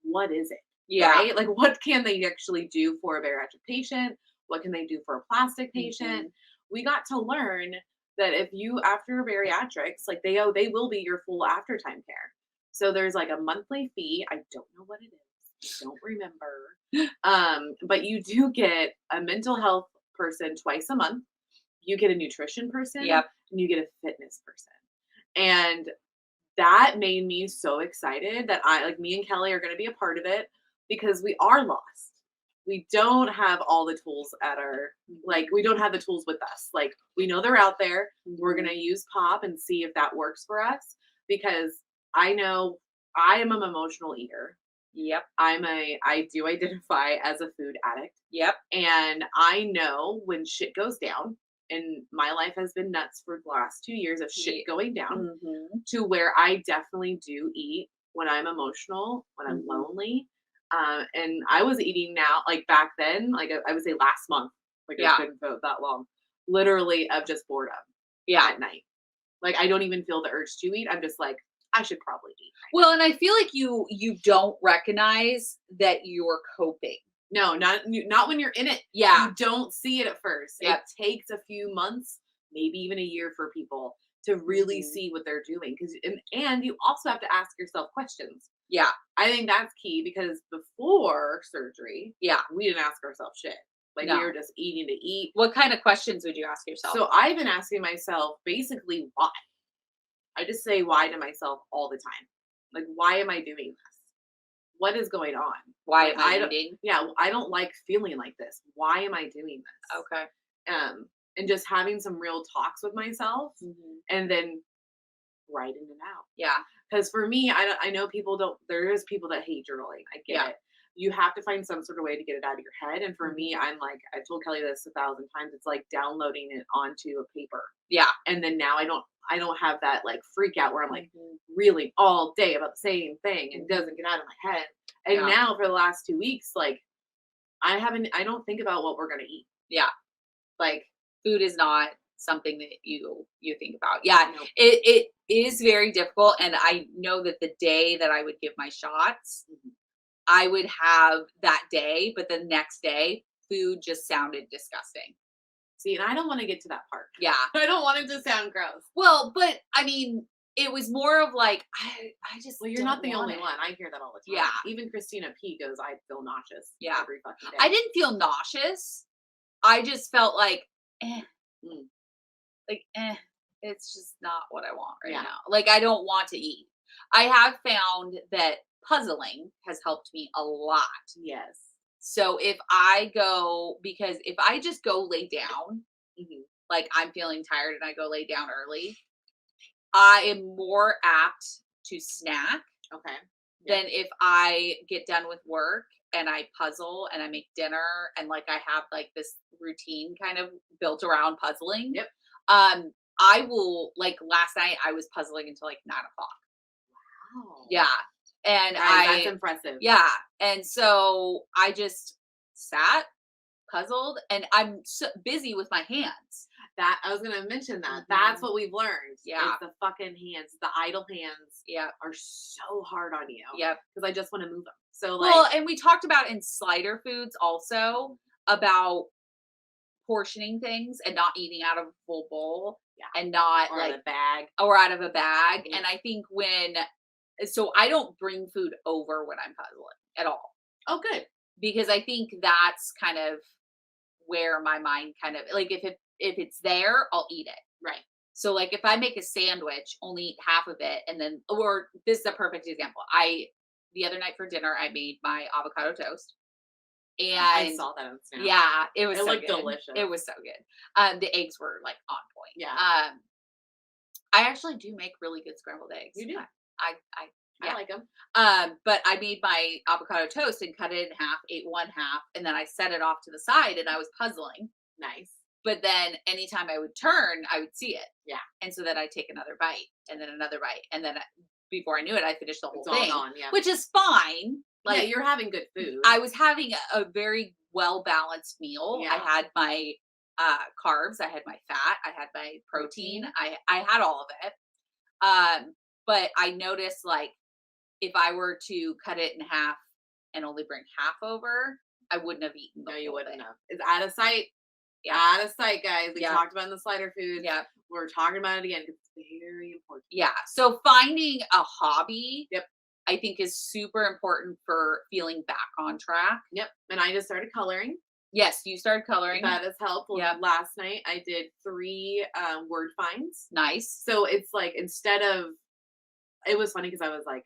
what is it? Yeah. Right? Like, what can they actually do for a bariatric patient? What can they do for a plastic patient? We got to learn that if you, after bariatrics, like they will be your full after-time care. So there's like a monthly fee. I don't know what it is. I don't remember. But you do get a mental health person twice a month. You get a nutrition person. Yep. And you get a fitness person. And that made me so excited that me and Kelly are going to be a part of it, because we are lost. We don't have all the tools we don't have the tools with us. Like, we know they're out there. We're going to use POP and see if that works for us, because I know I am an emotional eater. Yep. I do identify as a food addict. Yep. And I know when shit goes down, and my life has been nuts for the last 2 years of shit going down, to where I definitely do eat when I'm emotional, when I'm lonely. And I was eating now, like back then, like I would say last month, like I couldn't vote that long, literally of just boredom. Yeah. At night. Like, I don't even feel the urge to eat. I'm just like, I should probably eat. Well, and I feel like you don't recognize that you're coping. No, not when you're in it. Yeah. You don't see it at first. Yep. It takes a few months, maybe even a year for people to really Mhm. see what they're doing. And you also have to ask yourself questions. Yeah. I think that's key because before surgery, Yeah. we didn't ask ourselves shit. Like we No. were just eating to eat. What kind of questions would you ask yourself? So I've been asking myself basically why. I just say why to myself all the time. Like, why am I doing this? What is going on? Why Like, am I don't- eating? Yeah, I don't like feeling like this. Why am I doing this? Okay. And just having some real talks with myself Mhm. and then writing it out. Yeah. Because for me, I know people don't. There is people that hate journaling. I get Yeah. it. You have to find some sort of way to get it out of your head. And for me, Mhm. I'm like, I've told Kelly this 1,000 times. It's like downloading it onto a paper. Yeah. And then now I don't have that like freak out where I'm like Mhm. reeling all day about the same thing and it Mhm. doesn't get out of my head. And Yeah. now for the last 2 weeks, like I don't think about what we're gonna eat. Yeah. Like, Food is not something that you think about. Yeah. Nope. It is very difficult. And I know that the day that I would give my shots, Mhm. I would have that day, but the next day, food just sounded disgusting. see, and I don't want to get to that part. Yeah. I don't want it to sound gross. Well, but I mean, it was more of like, I just, Well, you're don't not the want only it. one. I hear that all the time. Yeah. Even Christina P goes, I feel nauseous Yeah. every fucking day. I didn't feel nauseous. I just felt like, Mm. it's just not what I want right Yeah. now. Like, I don't want to eat. I have found that puzzling has helped me a lot. Yes. So because if I just go lay down, Mhm. like I'm feeling tired and I go lay down early, I am more apt to snack Okay. than if I get done with work and I puzzle and I make dinner and like I have like this routine kind of built around puzzling. Yep. I will, like last night I was puzzling until like 9 o'clock. Wow. Yeah. And That's impressive. yeah. And so I just sat, puzzled, and I'm so busy with my hands. That I was gonna mention that. Mhm. That's what we've learned. Yeah. It's the fucking hands. The idle hands Yeah. are so hard on you. Yep. Because I just want to move them. So like, Well, and we talked about in slider foods also about portioning things and not eating out of a full bowl. Yeah. And not or like the bag. or out of a bag. Mhm. And I think so I don't bring food over when I'm puzzling at all. Oh, good. Because I think that's kind of where my mind kind of like if it's there, I'll eat it. Right. So like if I make a sandwich, only eat half of it and then or this is a perfect example. The other night for dinner I made my avocado toast. And I saw that on Snap. yeah, it was It so looked good. delicious. It was so good. The eggs were like on point. Yeah. I actually do make really good scrambled eggs. You do. I I like them. but I made my avocado toast and cut it in half, ate one half, and then I set it off to the side and I was puzzling. Nice. But then anytime I would turn, I would see it. Yeah. And so then I'd take another bite and then another bite. And then before I knew it, I finished the whole It's all thing, gone. Yeah. which is fine. Like, Like yeah, you're having good food. I was having a very well balanced meal. Yeah. I had my carbs, I had my fat, I had my protein. I had all of it. But I noticed like if I were to cut it in half and only bring half over, I wouldn't have eaten. No, you whole wouldn't thing. have. It's out of sight. Yeah. Out of sight, guys. We Yeah. talked about in the slider foods. Yeah. We're talking about it again because it's very important. Yeah. So finding a hobby, Yep. I think is super important for feeling back on track. Yep. And I just started coloring. Yes, you started coloring. That has helped. Well, Yep. last night I did 3 word finds. Nice. So it's like instead of, it was funny because I was like,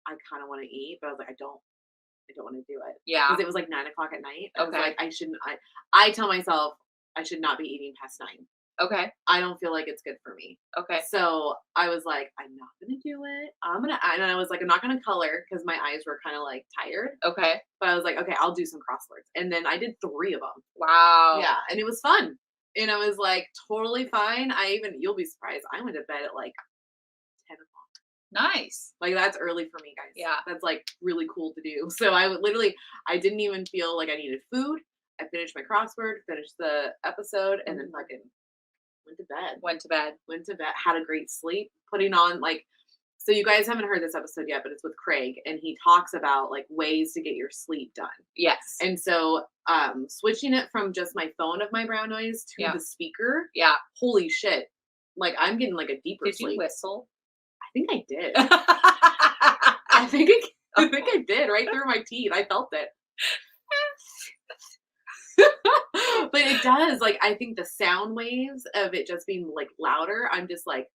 I kind of want to eat, but I was like, I don't want to do it. Yeah. Because it was like 9 o'clock at night. I was Okay. like, I shouldn't, I tell myself I should not be eating past 9. Okay. I don't feel like it's good for me. Okay. So I was like, I'm not going to do it. And I was like, I'm not going to color because my eyes were kind of like tired. Okay. But I was like, okay, I'll do some crosswords. And then I did 3 of them. Wow. Yeah. And it was fun. And I was like, totally fine. You'll be surprised. I went to bed at like 10 o'clock. Nice. Like that's early for me, guys. Yeah. That's like really cool to do. So I didn't even feel like I needed food. I finished my crossword, finished the episode, and then fucking went to bed. Went to bed, had a great sleep, putting on like, so you guys haven't heard this episode yet, but it's with Craig and he talks about like ways to get your sleep done. Yes. And so switching it from just my phone of my brown noise to Yeah. the speaker. Yeah. Holy shit. Like I'm getting like a deeper Did sleep. you whistle? I think I did. I think I did right through my teeth. I felt it. But it does. Like I think the sound waves of it just being like louder, I'm just like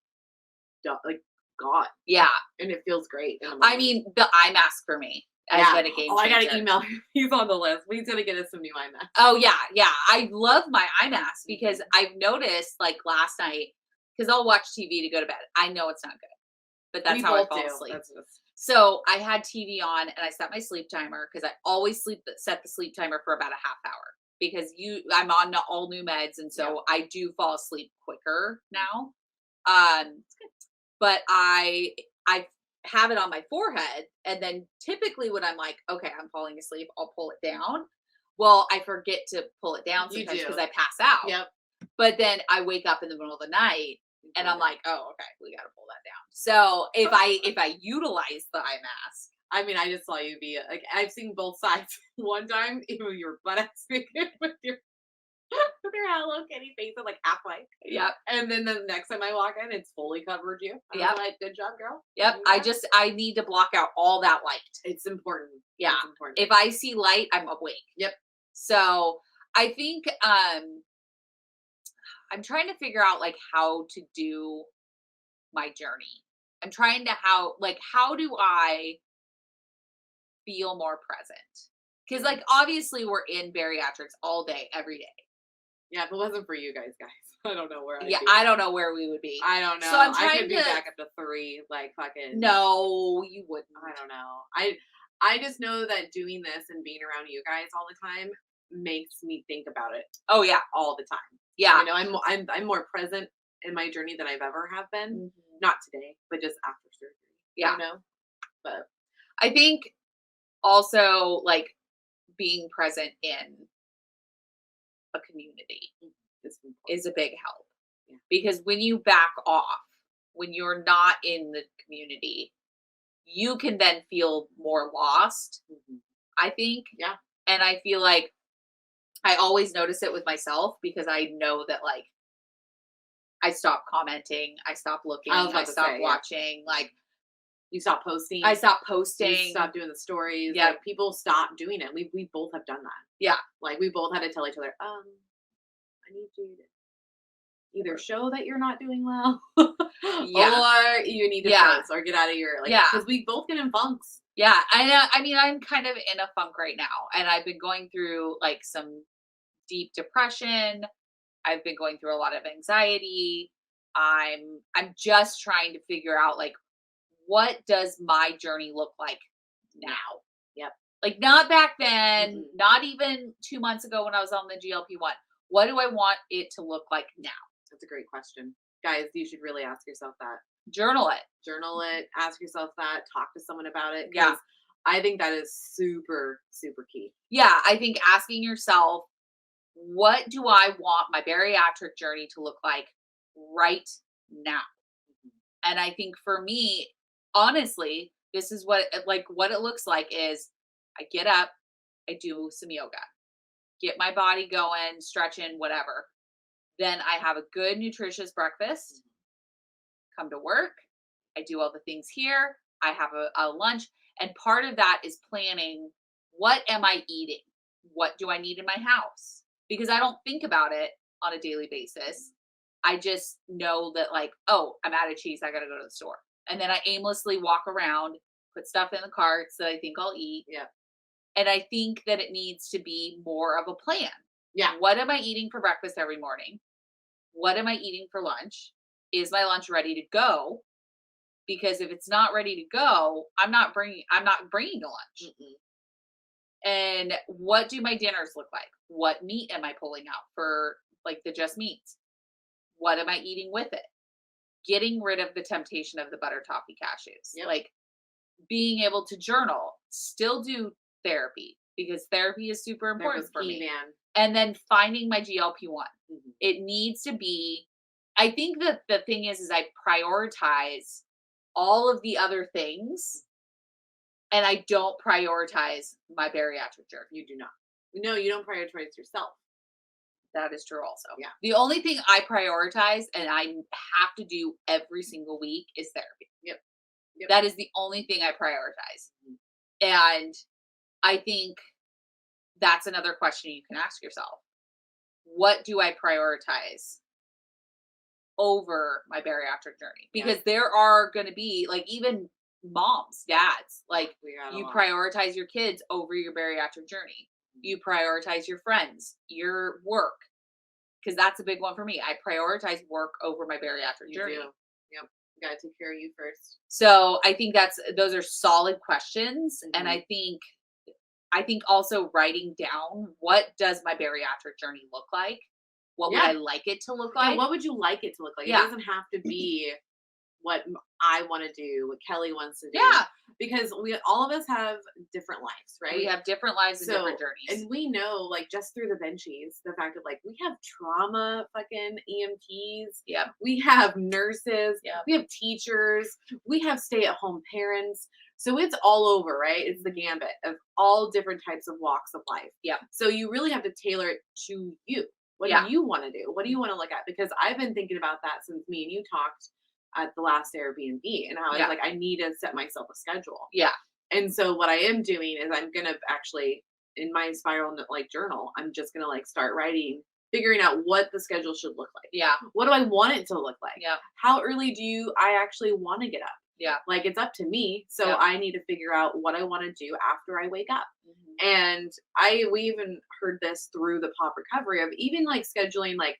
God. Yeah. And it feels great. I mean, the eye mask for me has been a game changer. Oh, I gotta email him. He's on the list. He's gonna get us some new eye masks. Oh yeah, yeah. I love my eye mask because I've noticed like last night, because I'll watch TV to go to bed. I know it's not good, but that's how I fall asleep. So I had TV on and I set my sleep timer because I always set the sleep timer for about a half hour because I'm on all new meds and so I do fall asleep quicker now. But I have it on my forehead, and then typically when I'm like, okay, I'm falling asleep, I'll pull it down. Well, I forget to pull it down sometimes because I pass out. Yep. But then I wake up in the middle of the night and I'm like, oh, okay, we got to pull that down. So if I utilize the eye mask, I mean, I just saw you be like, I've seen both sides. One time, even your butt ass naked with your Hello Kitty face of like halfway. Yep. And then the next time I walk in, it's fully covered you. Yep. Like, good job, girl. Yep. I need to block out all that light. It's important. Yeah. It's important. If I see light, I'm awake. Yep. So I think I'm trying to figure out like how to do my journey. I'm trying to how do I feel more present? Because like obviously we're in bariatrics all day, every day. Yeah, if it wasn't for you guys, I don't know where I'd be. I don't know where we would be. I don't know. So I'm trying I could be back up to 3, like fucking. No, you wouldn't. I don't know. I just know that doing this and being around you guys all the time makes me think about it. Oh yeah, all the time. Yeah, you know, I'm more present in my journey than I've ever have been. Mm-hmm. Not today, but just after surgery. Yeah, you know. But I think also like being present in a community is a big help. Yeah. Because when you back off, when you're not in the community, you can then feel more lost. Mm-hmm. I think. Yeah. And I feel like I always notice it with myself because I know that like I stop commenting, I stop looking, I stop watching, like you stop posting. I stop posting. You stop doing the stories. Yeah. Like, people stop doing it. We both have done that. Yeah. Like we both had to tell each other, I need you to either show that you're not doing well, or you need to post or get out of your because we both get in funks. Yeah, I mean, I'm kind of in a funk right now, and I've been going through like some deep depression. I've been going through a lot of anxiety. I'm just trying to figure out like what does my journey look like now? Yep. Like not back then, not even 2 months ago when I was on the GLP-1. What do I want it to look like now? That's a great question. Guys, you should really ask yourself that. Journal it. Journal it. Ask yourself that. Talk to someone about it. Yeah. I think that is super, super key. Yeah. I think asking yourself, what do I want my bariatric journey to look like right now? And I think for me, honestly, this is what it looks like is I get up, I do some yoga, get my body going, stretching, whatever. Then I have a good, nutritious breakfast, come to work. I do all the things here. I have a lunch. And part of that is planning, what am I eating? What do I need in my house? Because I don't think about it on a daily basis. I just know that like, oh, I'm out of cheese. I got to go to the store. And then I aimlessly walk around, put stuff in the carts that I think I'll eat. Yeah. And I think that it needs to be more of a plan. Yeah. What am I eating for breakfast every morning? What am I eating for lunch? Is my lunch ready to go? Because if it's not ready to go, I'm not bringing the lunch. Mm-mm. And what do my dinners look like? What meat am I pulling out for like the just meats? What am I eating with it? Getting rid of the temptation of the butter toffee cashews. Yep. Like being able to journal, still do therapy because therapy is super important for me. Man. And then finding my GLP-1. Mm-hmm. It needs to be, I think that the thing is I prioritize all of the other things and I don't prioritize my bariatric journey. You do not. No, you don't prioritize yourself. That is true also. Yeah. The only thing I prioritize and I have to do every single week is therapy. Yep. That is the only thing I prioritize. And I think that's another question you can ask yourself. What do I prioritize over my bariatric journey? Because there are going to be like even moms, dads, like We got a you lot. prioritize your kids over your bariatric journey. You prioritize your friends, your work, because that's a big one for me. I prioritize work over my bariatric You journey. do. Yep. You gotta take care of you first. So I think those are solid questions. And Mhm. I think also writing down, what does my bariatric journey look like? What would Yeah. I like it to look Yeah, like? what would you like it to look like? Yeah. It doesn't have to be what I want to do, what Kelly wants to do. Yeah. Because all of us have different lives, right? We have different lives and different So, journeys. and we know, like, just through the benchies, the fact of like we have trauma fucking EMTs, Yep. we have nurses, Yep. we have teachers, we have stay-at-home parents. So it's all over, right? It's the gambit of all different types of walks of life. Yep. So you really have to tailor it to you. What Yeah. do you want to do? What do you want to look at? Because I've been thinking about that since me and you talked at the last Airbnb, and how I Yeah. was like, I need to set myself a schedule. Yeah. And so what I am doing is I'm gonna actually, in my spiral like journal, I'm just gonna like start writing, figuring out what the schedule should look like. Yeah. What do I want it to look like? Yeah. How early do I actually want to get up? Yeah. Like it's up to me. So Yeah. I need to figure out what I want to do after I wake up. Mhm. And we even heard this through the pop recovery of even like scheduling like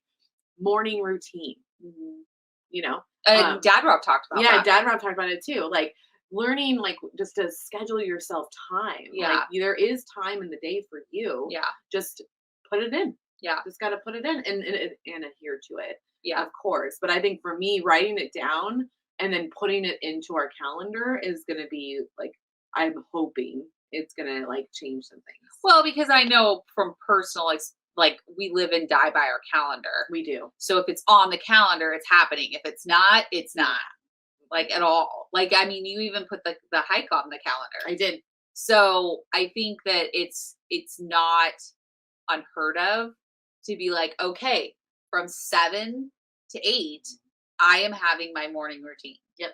morning routine, Mhm. you know? And Dad Rob talked about Yeah, that. Dad Rob talked about it too. Like learning, like just to schedule yourself time. Yeah. Like there is time in the day for you. Yeah. Just put it in. Yeah. Just got to put it in and adhere to it. Yeah. Of course. But I think for me, writing it down and then putting it into our calendar is going to be like, I'm hoping it's going to like change some things. Well, because I know from personal like we live and die by our calendar. We do. So if it's on the calendar, it's happening. If it's not, it's not. Like at all. Like I mean, you even put the hike on the calendar. I did. So I think that it's not unheard of to be like, okay, from 7 to 8, I am having my morning routine. Yep.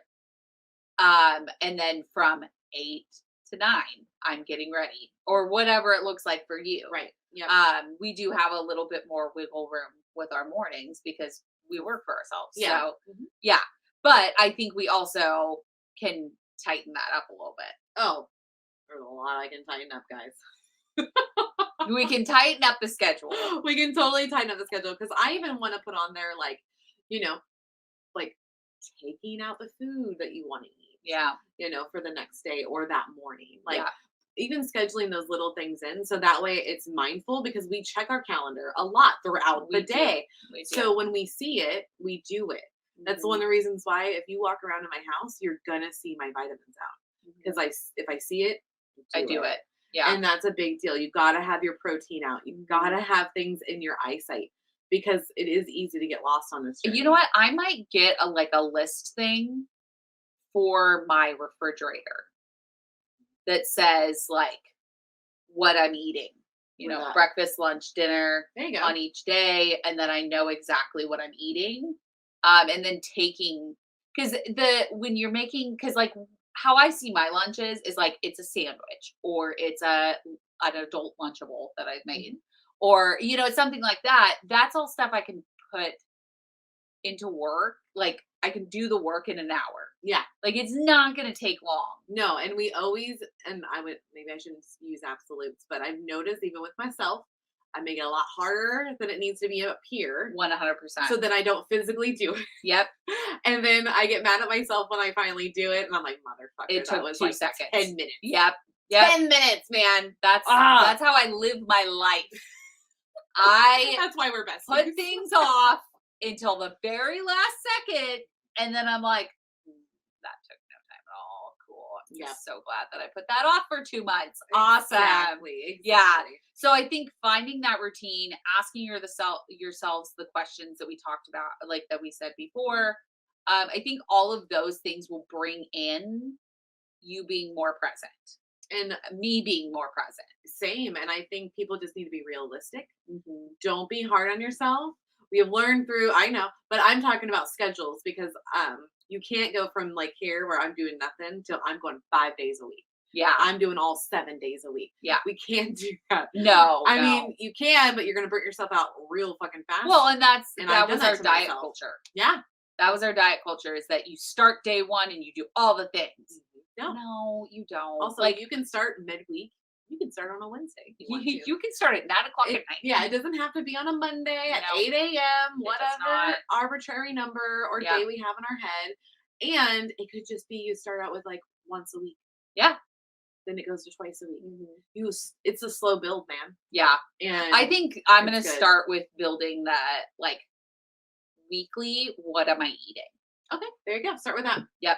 And then from 8 to 9, I'm getting ready, or whatever it looks like for you. Right. Yeah. We do have a little bit more wiggle room with our mornings because we work for ourselves. Yeah. So yeah. But I think we also can tighten that up a little bit. Oh, there's a lot I can tighten up, guys. We can tighten up the schedule. We can totally tighten up the schedule because I even want to put on there, like, you know, like taking out the food that you want to eat. Yeah. You know, for the next day or that morning. Like, Yeah. even scheduling those little things in so that way it's mindful because we check our calendar a lot throughout the We do. day. We do. So when we see it, we do it. That's one of the reasons why if you walk around in my house, you're gonna see my vitamins out because if I see it, I do it. Yeah. and that's a big deal. You gotta have your protein out. You gotta have things in your eyesight because it is easy to get lost on this journey. You know what? I might get a list thing for my refrigerator that says like what I'm eating. You know, Yeah. breakfast, lunch, dinner There you go. on each day, and then I know exactly what I'm eating. And then taking because when you're making because like how I see my lunches is like it's a sandwich or it's an adult lunchable that I've made or you know it's something like that. That's all stuff I can put into work. Like I can do the work in an hour. Yeah. Like it's not going to take long. No, and we always, and maybe I shouldn't use absolutes, but I've noticed even with myself, I make it a lot harder than it needs to be up here. 100%. So that I don't physically do it. Yep. And then I get mad at myself when I finally do it. And I'm like, motherfucker, It that took was 2 like seconds. 10 minutes. Yep. Yep. 10 minutes, man. That's how I live my life. That's why we're best. Put things off until the very last second, and then I'm like, that took no time at all. Cool. I'm just so glad that I put that off for 2 months. Awesome. Exactly. Yeah. So I think finding that routine, asking yourselves the questions that we talked about, like that we said before, I think all of those things will bring in you being more present. And me being more present. same. And I think people just need to be realistic. Mm-hmm. Don't be hard on yourself. We have learned through, I know, but I'm talking about schedules because you can't go from like here where I'm doing nothing till I'm going 5 days a week. Yeah. I'm doing all 7 days a week. Yeah. We can't do that. No. I mean, you can, but you're going to burn yourself out real fucking fast. Well, and that I've was done our that to diet myself. culture. Yeah. That was our diet culture, is that you start day one and you do all the things. No. No, you don't. Also, like, you can start midweek. You can start on a Wednesday if you want to. you can start at 9 o'clock at night. Yeah, it doesn't have to be on a Monday at No, 8 a.m., it does whatever not. arbitrary number or Yeah. day we have in our head. And it could just be you start out with like once a week. Yeah. Then it goes to twice a week. It's a slow build, man. Yeah. And I think I'm going to it's good. start with building that, like, weekly, what am I eating? Okay, there you go. Start with that. Yep.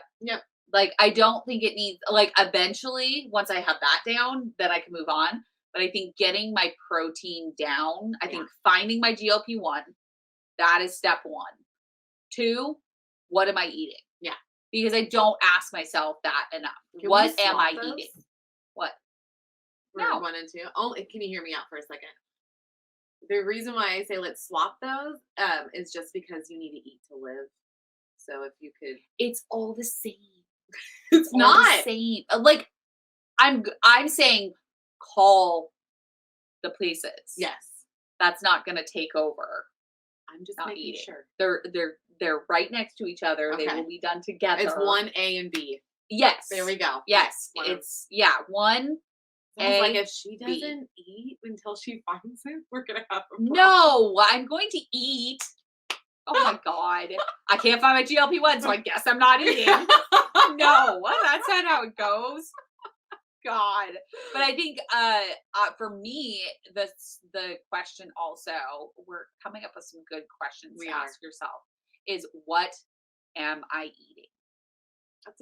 Like, I don't think it needs, like, eventually, once I have that down, then I can move on. But I think getting my protein down, I think finding my GLP-1, that is step 1. 2, what am I eating? Yeah. Because I don't ask myself that enough. Can What we am swap I those? eating? What? For No. 1 and 2. Oh, can you hear me out for a second? The reason why I say let's swap those is just because you need to eat to live. So if you could, It's all the same. it's All not. the same. Like, I'm saying call the places. Yes, That's not going to take over. I'm just Not making eating. sure. They're right next to each other. They Okay. will be done together. It's 1A and B. Yes. There we go. Yes. One of- It's one. Sounds like A, if she B. doesn't eat until she finds it, we're gonna have a problem. No, I'm going to eat. Oh my God. I can't find my GLP-1, so I guess I'm not eating. No, that's not how it goes. God. But I think for me, the question also, we're coming up with some good questions We to are. ask yourself, is what am I eating?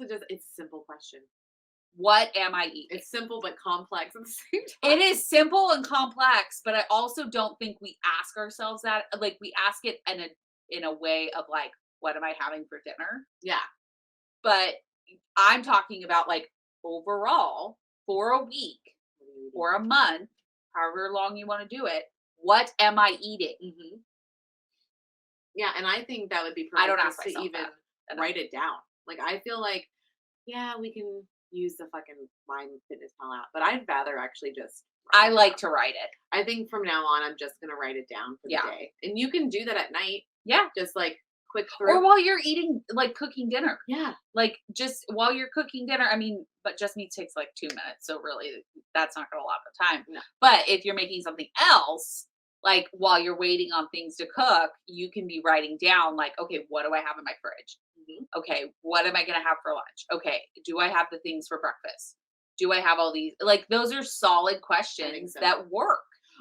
It's a simple question. What am I eating? It's simple but complex at the same time. It is simple and complex, but I also don't think we ask ourselves that. Like, we ask it in a way of like, what am I having for dinner? Yeah. But I'm talking about like overall for a week or a month, however long you want to do it. What am I eating? Mm-hmm. Yeah, and I think that would be I perfect don't ask just to myself even that. write it down. Like, I feel like, yeah, we can use the fucking MyFitnessPal app, but I'd rather actually just. I like to write it. I think from now on, I'm just gonna write it down for the day, and you can do that at night. Yeah. Just like quick through. Or while you're eating, like cooking dinner. Yeah. Like, just while you're cooking dinner, I mean, but just meat takes like 2 minutes. So really, that's not going to lap of time. No. But if you're making something else, like while you're waiting on things to cook, you can be writing down like, okay, what do I have in my fridge? Mm-hmm. Okay, what am I going to have for lunch? Okay, do I have the things for breakfast? Do I have all these? Like, those are solid questions so. that work.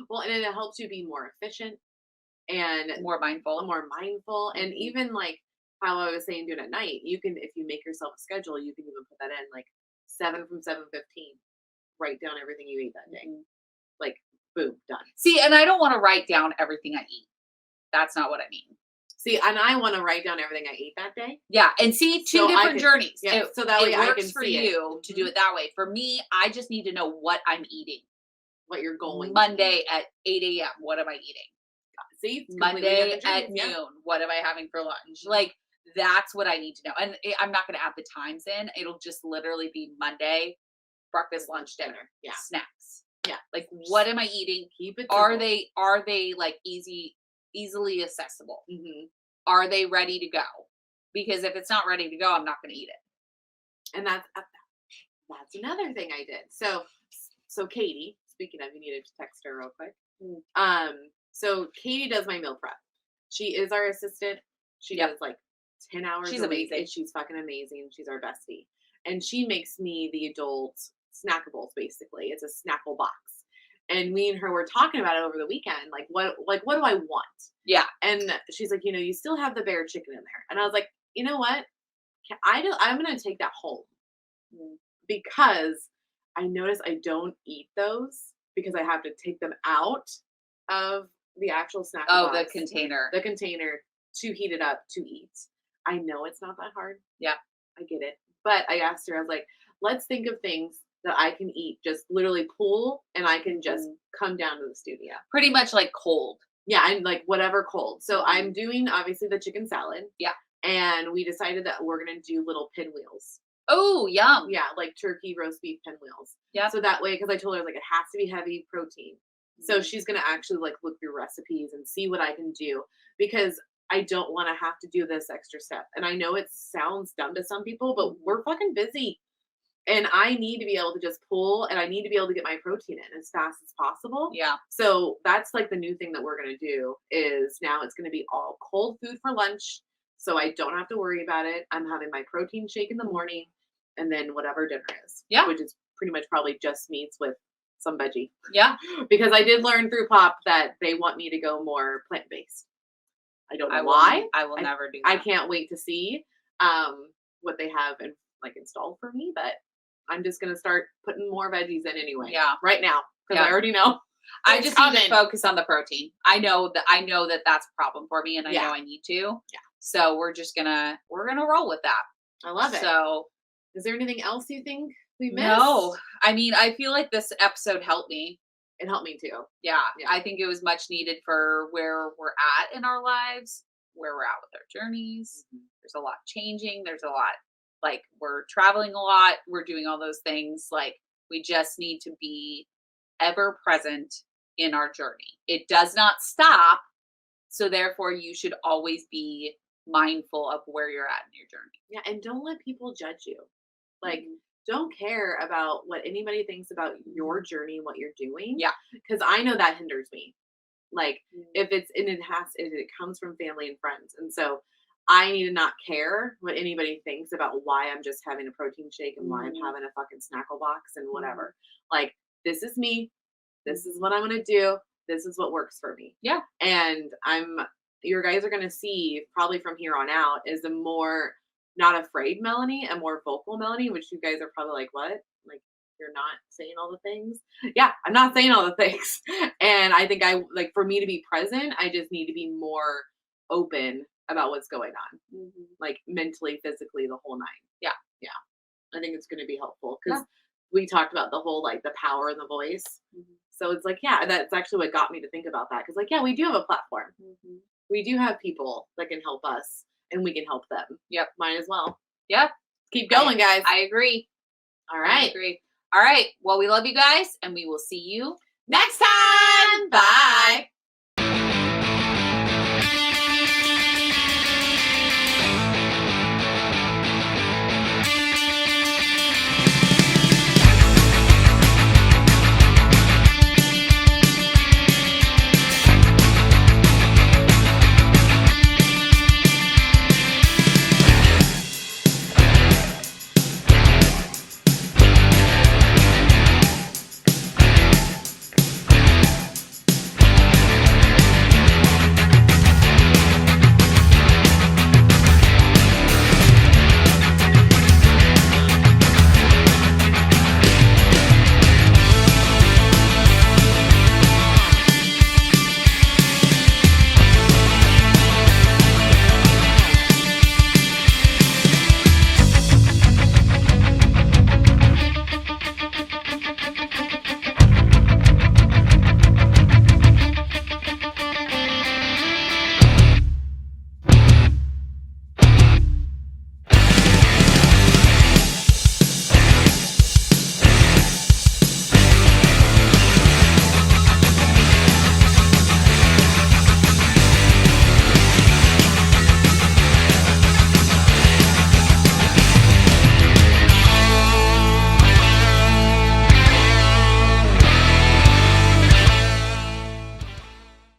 Well, and it helps you be more efficient and More mindful. And even like how I was saying, do it at night. You can, if you make yourself a schedule, you can even put that in like 7 from 7:15. Write down everything you ate that day. Like, boom, done. See, and I don't want to write down everything I eat. That's not what I mean. See, and I want to write down everything I ate that day. Yeah, and see, two different journeys. Yeah, so that way it I works can for see you to do it that way. For me, I just need to know what I'm eating. What you're going Monday at 8 a.m. What am I eating? See, it's Monday completely at different journeys, noon. What am I having for lunch? Like, that's what I need to know. And I'm not going to add the times in. It'll just literally be Monday, breakfast, lunch, dinner, snacks. Yeah. Like, what am I eating? Keep it. Are simple. they like easily accessible? Mm-hmm. Are they ready to go? Because if it's not ready to go, I'm not going to eat it. And that's another thing I did. So Katie, speaking of, you need to text her real quick. So Katie does my meal prep. She is our assistant. She does like 10 hours. She's a week, amazing. and she's fucking amazing. She's our bestie. And she makes me the adult snackables, basically. It's a snackable box. And me and her were talking about it over the weekend. Like, what do I want? Yeah. And she's like, you still have the bear chicken in there. And I was like, you know what? I'm going to take that home because I notice I don't eat those because I have to take them out of the actual snack box. The container. The container to heat it up to eat. I know it's not that hard. Yeah. I get it. But I asked her, I was like, let's think of things that I can eat, just literally pool, and I can just come down to the studio. Pretty much like cold. Yeah, and like whatever cold. So I'm doing obviously the chicken salad. Yeah. And we decided that we're gonna do little pinwheels. Oh, yum. Yeah, like turkey roast beef pinwheels. Yeah. So that way, because I told her like it has to be heavy protein. So she's gonna actually like look through recipes and see what I can do, because I don't want to have to do this extra step. And I know it sounds dumb to some people, but we're fucking busy. And I need to be able to just pull, and I need to be able to get my protein in as fast as possible. Yeah. So that's like the new thing that we're going to do is now it's going to be all cold food for lunch. So I don't have to worry about it. I'm having my protein shake in the morning and then whatever dinner is. Yeah. Which is pretty much probably just meats with some veggie. Yeah. Because I did learn through POP that they want me to go more plant-based. I don't know why. I will never do that. I can't wait to see what they have installed for me, but I'm just gonna start putting more veggies in anyway. Yeah. Right now, because Yeah. I already know. I it's just need to coming. focus on the protein. I know that that's a problem for me, and I know I need to. Yeah. So we're gonna roll with that. I love it. So is there anything else you think we missed? no, I mean, I feel like this episode helped me. It helped me too. Yeah, Yeah. I think it was much needed for where we're at in our lives, where we're at with our journeys. There's a lot changing. There's a lot, like, we're traveling a lot. We're doing all those things. Like, we just need to be ever present in our journey. It does not stop. So therefore you should always be mindful of where you're at in your journey. Yeah, and don't let people judge you. Like, don't care about what anybody thinks about your journey and what you're doing. Yeah. Because I know that hinders me. Like, if it comes from family and friends. And so I need to not care what anybody thinks about why I'm just having a protein shake and why I'm having a fucking snackle box and whatever. Like, this is me. This is what I'm going to do. This is what works for me. Yeah. And your guys are going to see probably from here on out is a more not afraid Melanie, a more vocal Melanie, which you guys are probably like, what? Like, you're not saying all the things? Yeah, I'm not saying all the things. And I think for me to be present, I just need to be more open about what's going on. Like, mentally, physically, the whole nine. Yeah. Yeah. I think it's going to be helpful because we talked about the whole, like, the power in the voice. So it's like, yeah, that's actually what got me to think about that. Because, like, yeah, we do have a platform. We do have people that can help us and we can help them. Yep. Might as well. Yep. Keep going, guys. I agree. All right. I agree. All right. Well, we love you guys and we will see you Next time. Bye.